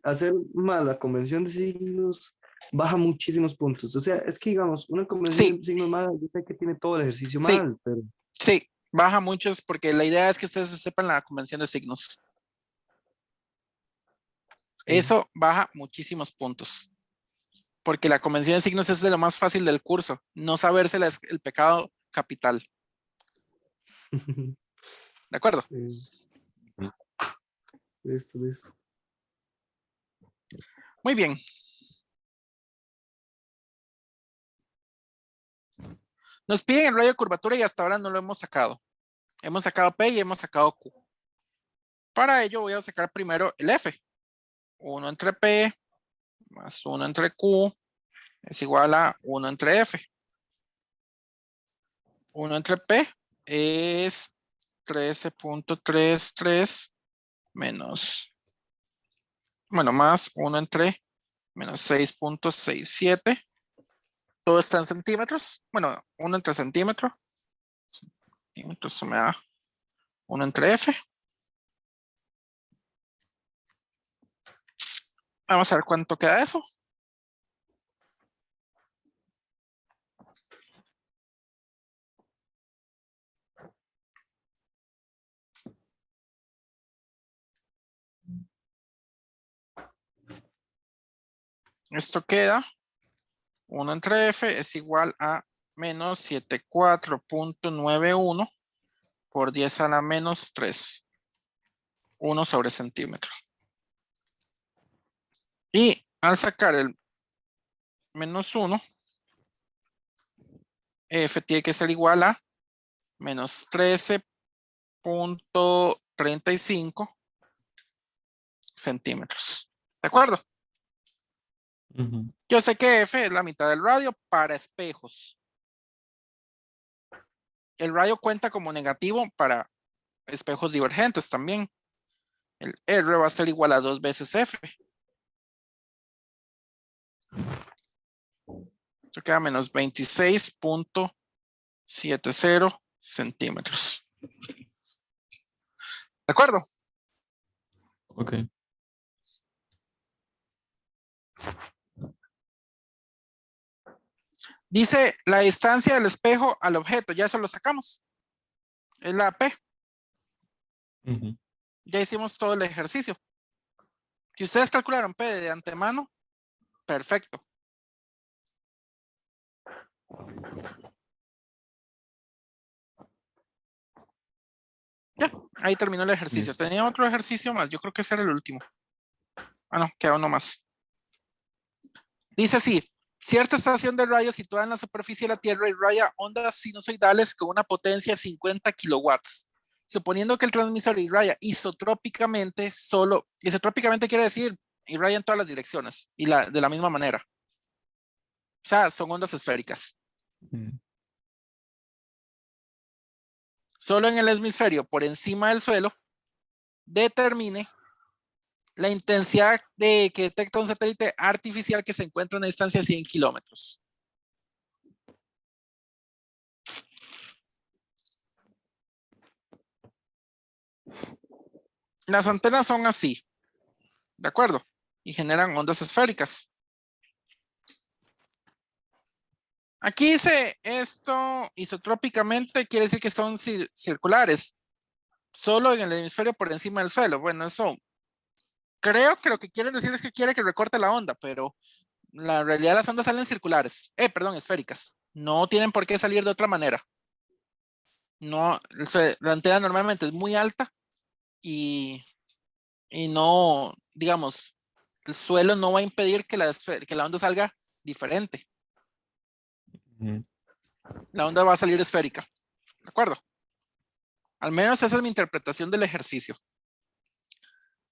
hacer mal la convención de signos baja muchísimos puntos. O sea, es que digamos, una convención Sí, de signos mal, yo sé que tiene todo el ejercicio sí, mal, pero sí. Baja muchos porque la idea es que ustedes sepan la convención de signos. Eso baja muchísimos puntos. Porque la convención de signos es de lo más fácil del curso. No sabérsela es el pecado capital. ¿De acuerdo? Listo, listo. Muy bien. Nos piden el radio de curvatura y hasta ahora no lo hemos sacado. Hemos sacado P y hemos sacado Q. Para ello voy a sacar primero el F. 1 entre P más 1 entre Q es igual a 1 entre F. 1 entre P es 13.33 menos, bueno, más 1 entre menos 6.67. Todo está en centímetros. Bueno, 1 entre centímetro. Centímetros me da 1 entre F. Vamos a ver cuánto queda eso. Esto queda 1 entre F es igual a menos 74.91 por 10 a la menos 3. 1 sobre centímetro. Y al sacar el menos 1, F tiene que ser igual a menos 13.35 centímetros. ¿De acuerdo? Yo sé que F es la mitad del radio para espejos. El radio cuenta como negativo para espejos divergentes también. El R va a ser igual a 2 veces F. Esto queda menos 26.70 centímetros. ¿De acuerdo? Ok. Dice la distancia del espejo al objeto. Ya eso lo sacamos. Es la P. Ya hicimos todo el ejercicio. Si ustedes calcularon P de antemano, perfecto. Ya, ahí terminó el ejercicio. Listo. Tenía otro ejercicio más. Yo creo que ese era el último. Ah, no, queda uno más. Dice así. Cierta estación de radio situada en la superficie de la Tierra irradia ondas sinusoidales con una potencia de 50 kilowatts. Suponiendo que el transmisor irradia isotrópicamente, isotrópicamente quiere decir irradia en todas las direcciones y de la misma manera. O sea, son ondas esféricas. Solo en el hemisferio por encima del suelo, determine la intensidad que detecta un satélite artificial que se encuentra a una distancia de 100 kilómetros. Las antenas son así, ¿de acuerdo? Y generan ondas esféricas. Aquí dice esto isotrópicamente, quiere decir que son circulares. Solo en el hemisferio por encima del suelo. Bueno, eso creo que lo que quieren decir es que quiere que recorte la onda, pero la realidad las ondas salen circulares. Perdón, esféricas. No tienen por qué salir de otra manera. No, la antena normalmente es muy alta y no, digamos, el suelo no va a impedir que que la onda salga diferente. Ujú. La onda va a salir esférica. ¿De acuerdo? Al menos esa es mi interpretación del ejercicio.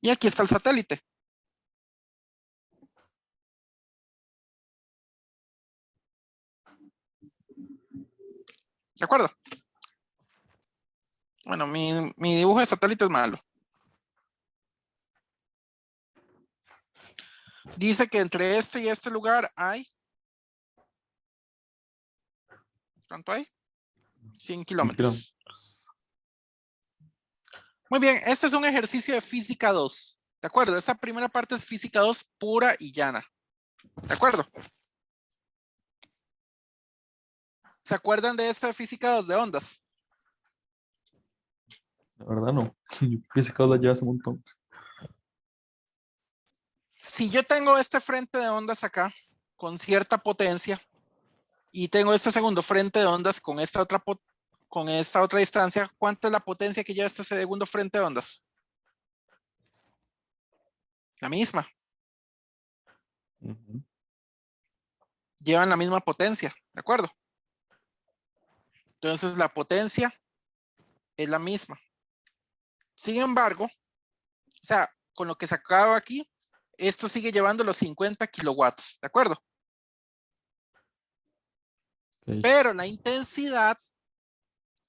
Y aquí está el satélite. ¿De acuerdo? Bueno, mi dibujo de satélite es malo. Dice que entre este y este lugar hay... ¿Cuánto hay? 100 kilómetros. Muy bien, este es un ejercicio de física 2. ¿De acuerdo? Esta primera parte es física 2 pura y llana. ¿De acuerdo? ¿Se acuerdan de esto de física 2 de ondas? La verdad no. Física la lleva hace un montón. Si yo tengo este frente de ondas acá con cierta potencia y tengo este segundo frente de ondas con esta otra distancia, ¿cuánta es la potencia que lleva este segundo frente de ondas? La misma. Ujú. Llevan la misma potencia, ¿de acuerdo? Entonces la potencia es la misma. Sin embargo, o sea, con lo que se acaba aquí, esto sigue llevando los 50 kilowatts, ¿de acuerdo? Ok. Pero la intensidad,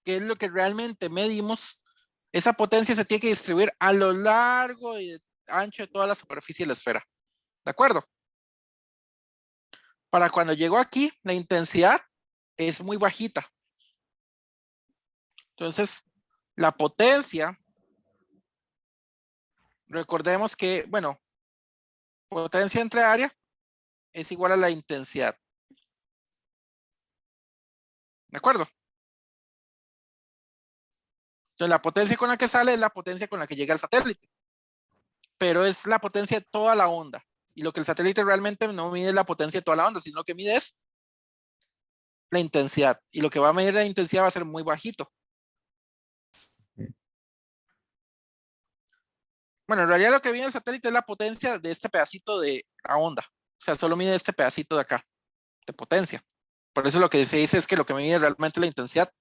que es lo que realmente medimos, esa potencia se tiene que distribuir a lo largo y ancho de toda la superficie de la esfera, ¿de acuerdo? Para cuando llegó aquí, la intensidad es muy bajita. Entonces, la potencia, recordemos que, bueno, potencia entre área es igual a la intensidad. ¿De acuerdo? Entonces, la potencia con la que sale es la potencia con la que llega al satélite. Pero es la potencia de toda la onda. Y lo que el satélite realmente no mide es la potencia de toda la onda, sino que mide es la intensidad. Y lo que va a medir la intensidad va a ser muy bajito. Bueno, en realidad lo que mide el satélite es la potencia de este pedacito de la onda. O sea, solo mide este pedacito de acá, de potencia. Por eso lo que se dice es que lo que mide realmente es la intensidad.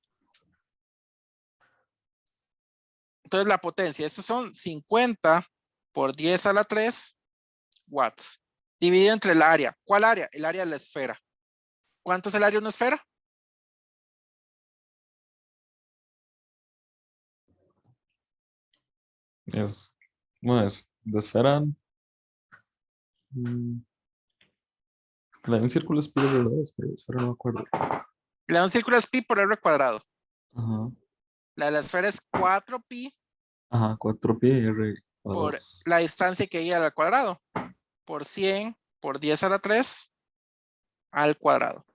Entonces la potencia, estos son 50 por 10 a la 3 watts. Dividido entre el área. ¿Cuál área? El área de la esfera. ¿Cuánto es el área de una esfera? Bueno, es de esfera. mm, La de un círculo es pi, ¿verdad? Esfera no me acuerdo. Le da un círculo es pi por r cuadrado. Ajá. La de la esfera es 4pi Ajá, 4 pi r por 2. la distancia que hay al cuadrado. Por 100 por 10 a la 3 al cuadrado.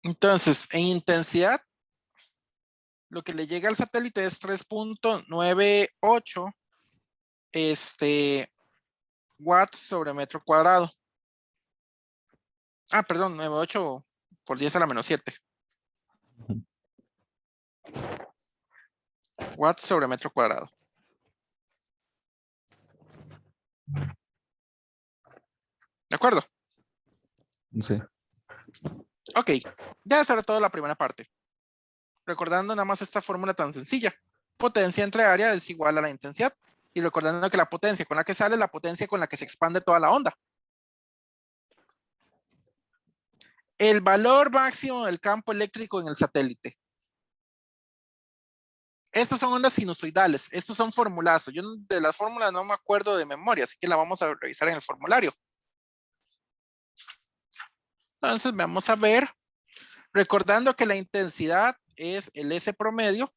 Entonces, en intensidad, lo que le llega al satélite es 3.98 watts sobre metro cuadrado. Ah, perdón, 98 por 10 a la menos 7 watts sobre metro cuadrado. ¿De acuerdo? Sí. Ok, ya sobre todo la primera parte. Recordando nada más esta fórmula tan sencilla. Potencia entre área es igual a la intensidad. Y recordando que la potencia con la que sale es la potencia con la que se expande toda la onda. El valor máximo del campo eléctrico en el satélite. Estos son ondas sinusoidales. Estos son formulazos. Yo de las fórmulas no me acuerdo de memoria, así que la vamos a revisar en el formulario. Entonces vamos a ver, recordando que la intensidad es el S promedio.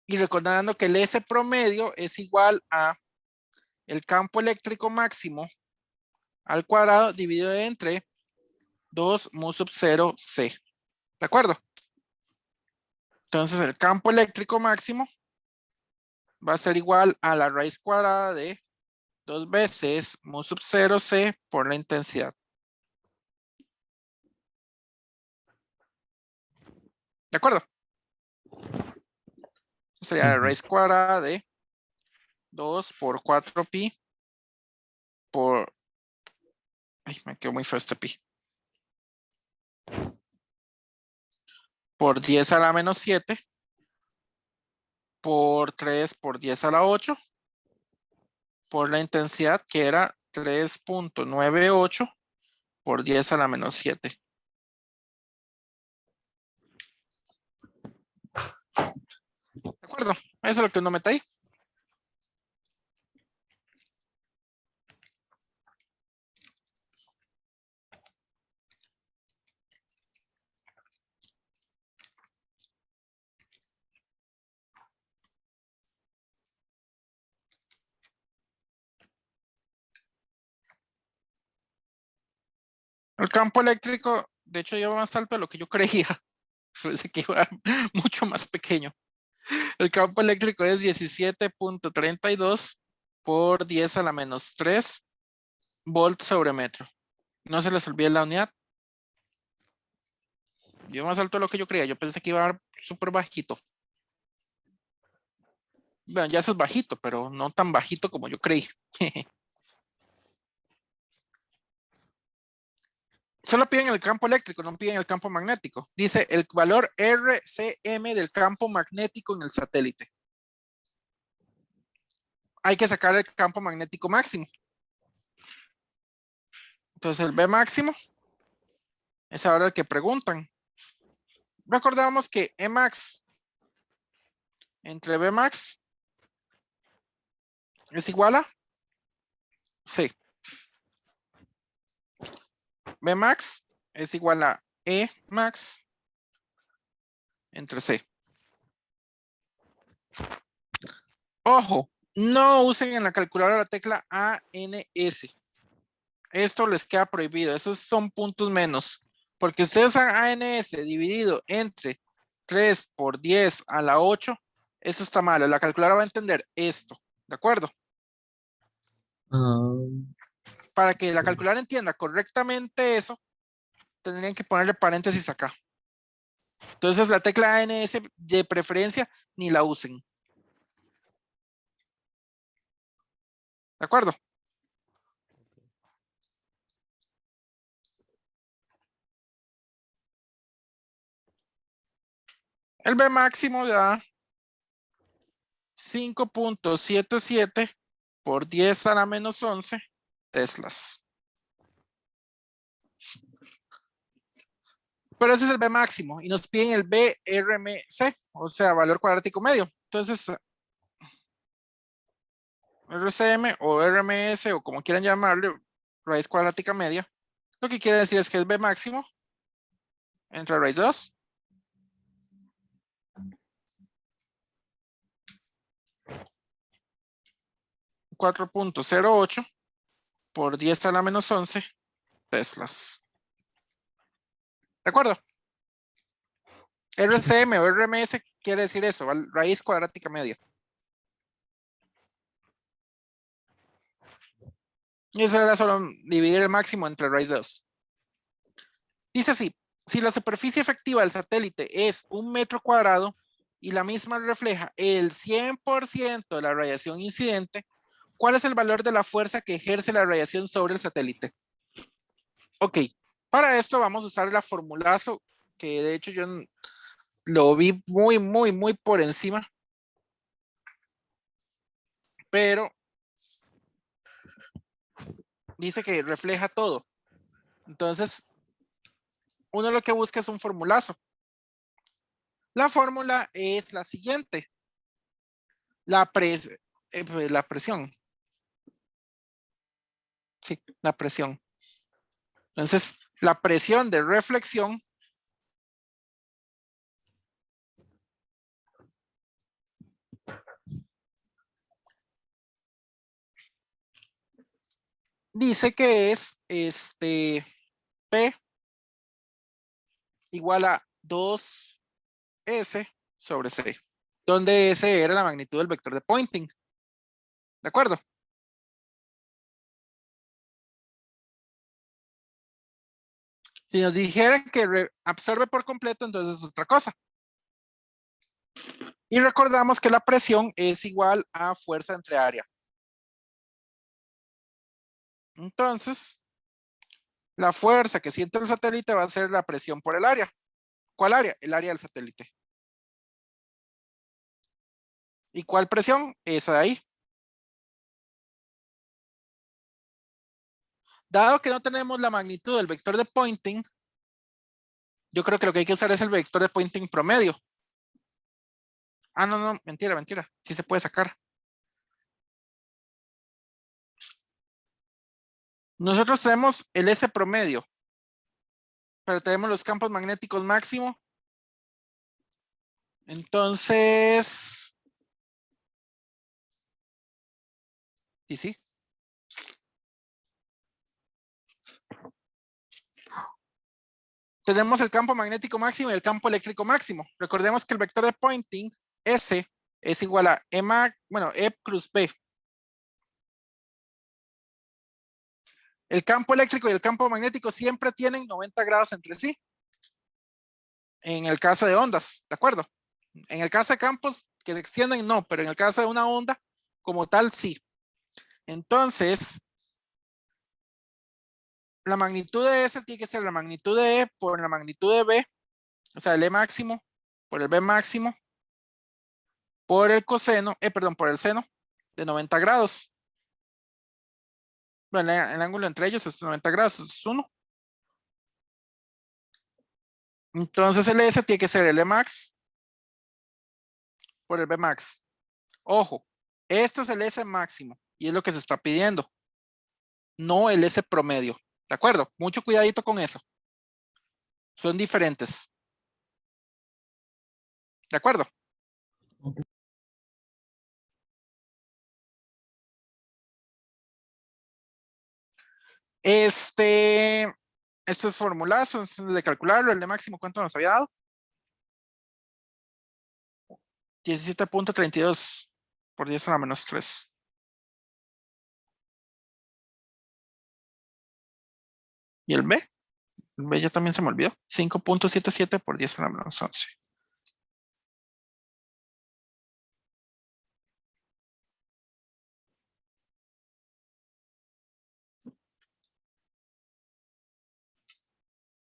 Y recordando que el S promedio es igual a el campo eléctrico máximo al cuadrado dividido entre 2 mu sub 0 C. ¿De acuerdo? Entonces el campo eléctrico máximo va a ser igual a la raíz cuadrada de 2 veces mu sub 0 C por la intensidad. ¿De acuerdo? Sería la Ujú. raíz cuadrada de 2 por 4pi por... Ay, me quedó muy feo este pi. Por 10 a la menos 7 por 3 por 10 a la 8 por la intensidad que era 3.98 por 10 a la menos 7. ¿De acuerdo? Eso es lo que uno mete ahí. El campo eléctrico, de hecho, lleva más alto de lo que yo creía. Pensé que iba a mucho más pequeño. El campo eléctrico es 17.32 por 10 a la menos 3 volts sobre metro. No se les olvide la unidad. Lleva más alto de lo que yo creía. Yo pensé que iba a dar súper bajito. Bueno, ya eso es bajito, pero no tan bajito como yo creí. Solo piden el campo eléctrico, no piden el campo magnético. Dice el valor RCM del campo magnético en el satélite. Hay que sacar el campo magnético máximo. Entonces el B máximo es ahora el que preguntan. Recordamos que Emax entre Bmax es igual a C. Bmax es igual a Emax entre C. Ojo, no usen en la calculadora la tecla ANS. Esto les queda prohibido. Esos son puntos menos. Porque ustedes usan ANS dividido entre 3 por 10 a la 8. Eso está malo. La calculadora va a entender esto. ¿De acuerdo? Ah, Para que la calculadora entienda correctamente eso, tendrían que ponerle paréntesis acá. Entonces la tecla ANS de preferencia ni la usen. ¿De acuerdo? El B máximo da 5.77 por 10 a la menos 11 teslas. Pero ese es el B máximo y nos piden el BRMC, o sea, valor cuadrático medio. Entonces, RCM o RMS o como quieran llamarle, raíz cuadrática media, lo que quiere decir es que el B máximo entre raíz 2 4.08 por 10 a la menos 11 teslas. ¿De acuerdo? RCM o RMS quiere decir eso, raíz cuadrática media. Y eso era solo dividir el máximo entre raíz 2. Dice así, si la superficie efectiva del satélite es 1 metro cuadrado y la misma refleja el 100% de la radiación incidente, ¿cuál es el valor de la fuerza que ejerce la radiación sobre el satélite? Ok, para esto vamos a usar la formulazo, que de hecho yo lo vi muy por encima. Pero dice que refleja todo. Entonces, uno lo que busca es un formulazo. La fórmula es la siguiente. La presión. Sí, la presión. Entonces, la presión de reflexión dice que es P igual a 2S sobre C, donde S era la magnitud del vector de Poynting. ¿De acuerdo? Si nos dijeran que absorbe por completo, entonces es otra cosa. Y recordamos que la presión es igual a fuerza entre área. Entonces, la fuerza que siente el satélite va a ser la presión por el área. ¿Cuál área? El área del satélite. ¿Y cuál presión? Esa de ahí. Dado que no tenemos la magnitud del vector de Poynting, yo creo que lo que hay que usar es el vector de Poynting promedio. Ah, no, mentira. Sí se puede sacar. Nosotros tenemos el S promedio, pero tenemos los campos magnéticos máximo. Entonces, sí. Tenemos el campo magnético máximo y el campo eléctrico máximo. Recordemos que el vector de Poynting, S, es igual a E cruz B. El campo eléctrico y el campo magnético siempre tienen 90 grados entre sí. En el caso de ondas, ¿de acuerdo? En el caso de campos que se extienden, no, pero en el caso de una onda, como tal, sí. Entonces, la magnitud de S tiene que ser la magnitud de E por la magnitud de B, o sea, el E máximo por el B máximo, por el coseno, por el seno de 90 grados. Bueno, el ángulo entre ellos es 90 grados, es 1. Entonces el S tiene que ser el E max por el B max. Ojo, esto es el S máximo y es lo que se está pidiendo, no el S promedio. ¿De acuerdo? Mucho cuidadito con eso. Son diferentes. ¿De acuerdo? Ok. Esto es formulazo, es de calcularlo. El de máximo, ¿cuánto nos había dado? 17.32 por 10 a la menos 3. ¿Y el B? El B ya también se me olvidó. 5.77 por 10 a la menos 11.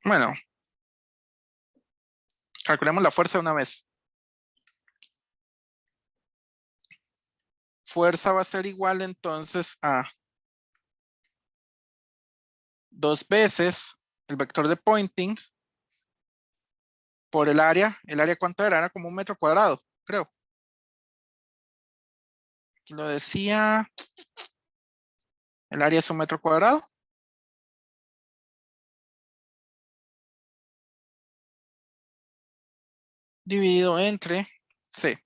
Bueno, calculemos la fuerza una vez. Fuerza va a ser igual entonces a 2 veces el vector de Poynting por el área. ¿El área cuánto era? Era como 1 metro cuadrado, creo. Aquí lo decía. El área es 1 metro cuadrado. Dividido entre C.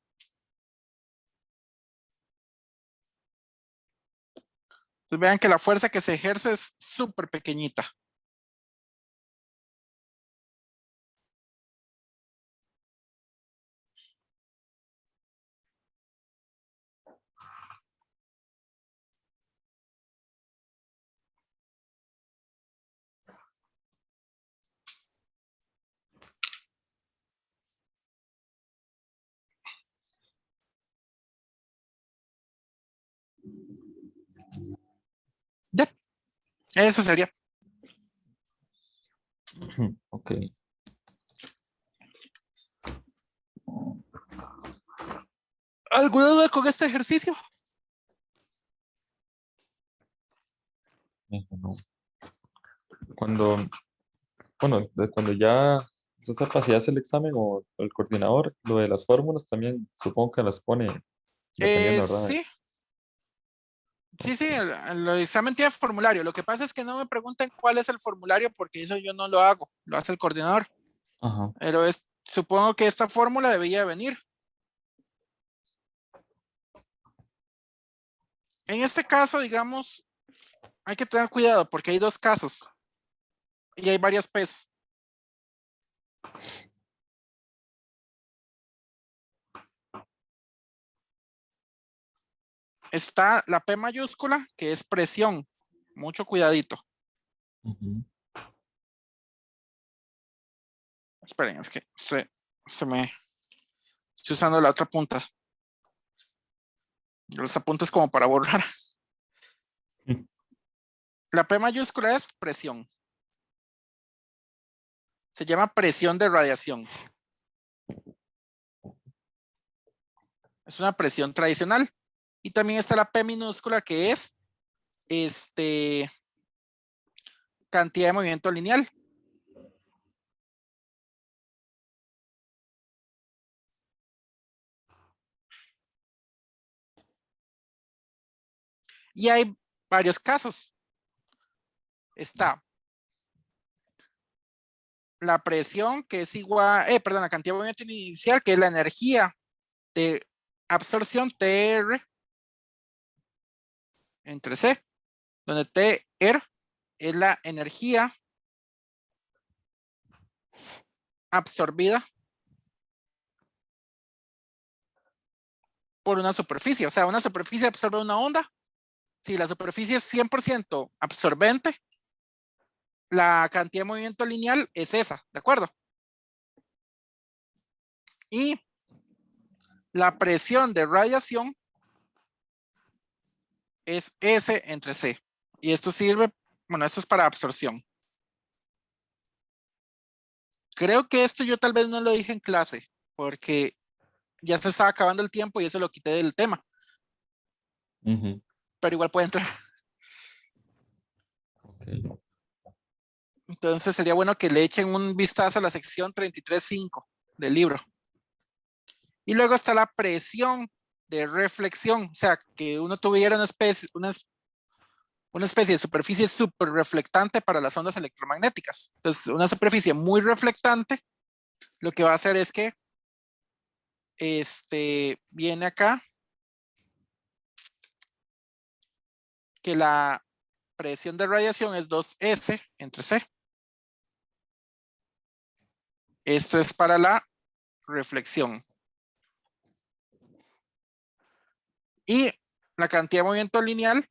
Entonces vean que la fuerza que se ejerce es súper pequeñita. Ya, eso sería. Ok. ¿Alguna duda con este ejercicio? No. Cuando, cuando ya se sepa si hace el examen o el coordinador, lo de las fórmulas también supongo que las pone dependiendo, ¿verdad? Sí. Sí, sí, el examen tiene formulario. Lo que pasa es que no me pregunten cuál es el formulario porque eso yo no lo hago, lo hace el coordinador. Ajá. Pero supongo que esta fórmula debía venir. En este caso, digamos, hay que tener cuidado porque hay dos casos y hay varias P's. Está la P mayúscula, que es presión. Mucho cuidadito. Ujú. Esperen, es que se me estoy usando la otra punta. Los apuntes como para borrar. Mm. La P mayúscula es presión. Se llama presión de radiación. Es una presión tradicional. Y también está la P minúscula, que es cantidad de movimiento lineal. Y hay varios casos. Está la presión, que es igual, perdón, la cantidad de movimiento inicial, que es la energía de absorción TR entre C, donde TR es la energía absorbida por una superficie. O sea, una superficie absorbe una onda. Si la superficie es 100% absorbente, la cantidad de movimiento lineal es esa, ¿de acuerdo? Y la presión de radiación es S entre C. Y esto sirve, bueno, esto es para absorción. Creo que esto yo tal vez no lo dije en clase, porque ya se estaba acabando el tiempo y eso lo quité del tema. Ujú. Pero igual puede entrar. Ok. Entonces sería bueno que le echen un vistazo a la sección 33.5 del libro. Y luego está la presión de reflexión, o sea, que uno tuviera una especie de superficie súper reflectante para las ondas electromagnéticas. Entonces, una superficie muy reflectante, lo que va a hacer es que viene acá, que la presión de radiación es 2S entre C. Esto es para la reflexión. Y la cantidad de movimiento lineal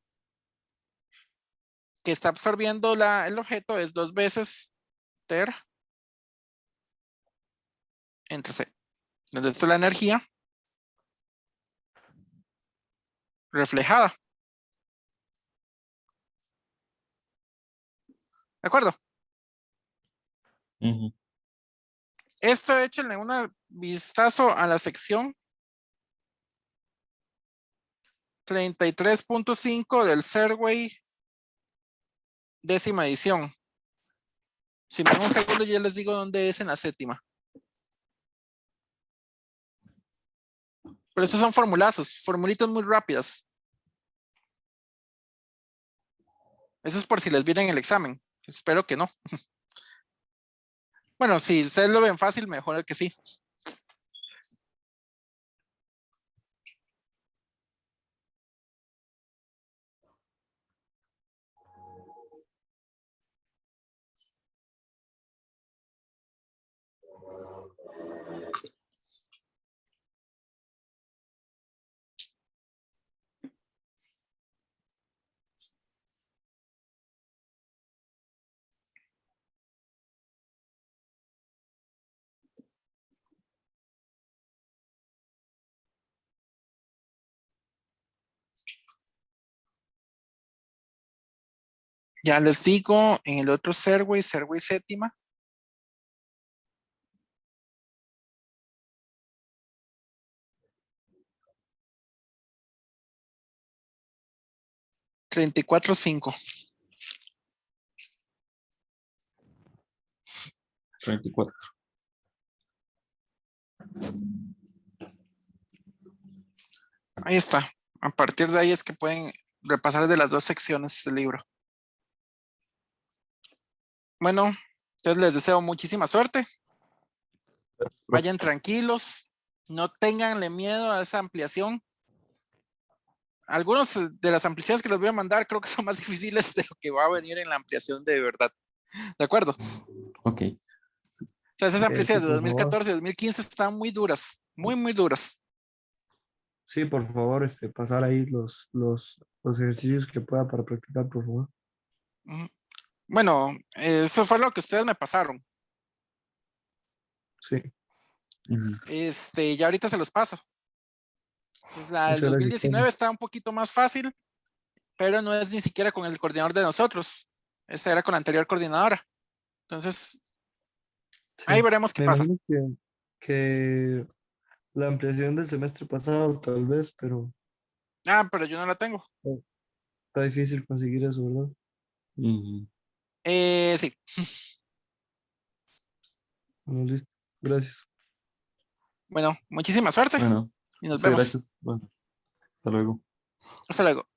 que está absorbiendo el objeto es 2 veces TER entre C. Entonces, esto es la energía reflejada. ¿De acuerdo? Ujú. Esto échenle un vistazo a la sección 33.5 del Serway, décima edición. Si me dan un segundo, yo les digo dónde es en la séptima. Pero estos son formulazos, formulitas muy rápidas. Eso es por si les viene en el examen. Espero que no. Bueno, si ustedes lo ven fácil, mejor que sí. Ya les digo, en el otro Serway séptima. $34.5. 34. Ahí está. A partir de ahí es que pueden repasar de las dos secciones del libro. Bueno, entonces les deseo muchísima suerte. Gracias, profe. Vayan tranquilos, no tenganle miedo a esa ampliación. Algunos de las ampliaciones que les voy a mandar creo que son más difíciles de lo que va a venir en la ampliación de verdad. ¿De acuerdo? Ok. O sea, esas Sí, ampliaciones de por favor. 2014 y 2015 están muy duras, muy duras. Sí, por favor, pasar ahí los ejercicios que pueda para practicar, por favor. Ujú. Bueno, eso fue lo que ustedes me pasaron. Sí, Ujú. Ya ahorita se los paso. Pues la del muchas gracias. 2019 está un poquito más fácil, pero no es ni siquiera con el coordinador de nosotros. Esta era con la anterior coordinadora. Entonces, Sí. ahí veremos qué Me pasa. imagino que la ampliación del semestre pasado, tal vez, pero Ah, pero yo no la tengo. está difícil conseguir eso, ¿verdad? Ujú. Sí. Bueno, listo. Gracias. Bueno, muchísima suerte Bueno, y nos muchas vemos. gracias. Bueno, hasta luego. Hasta luego.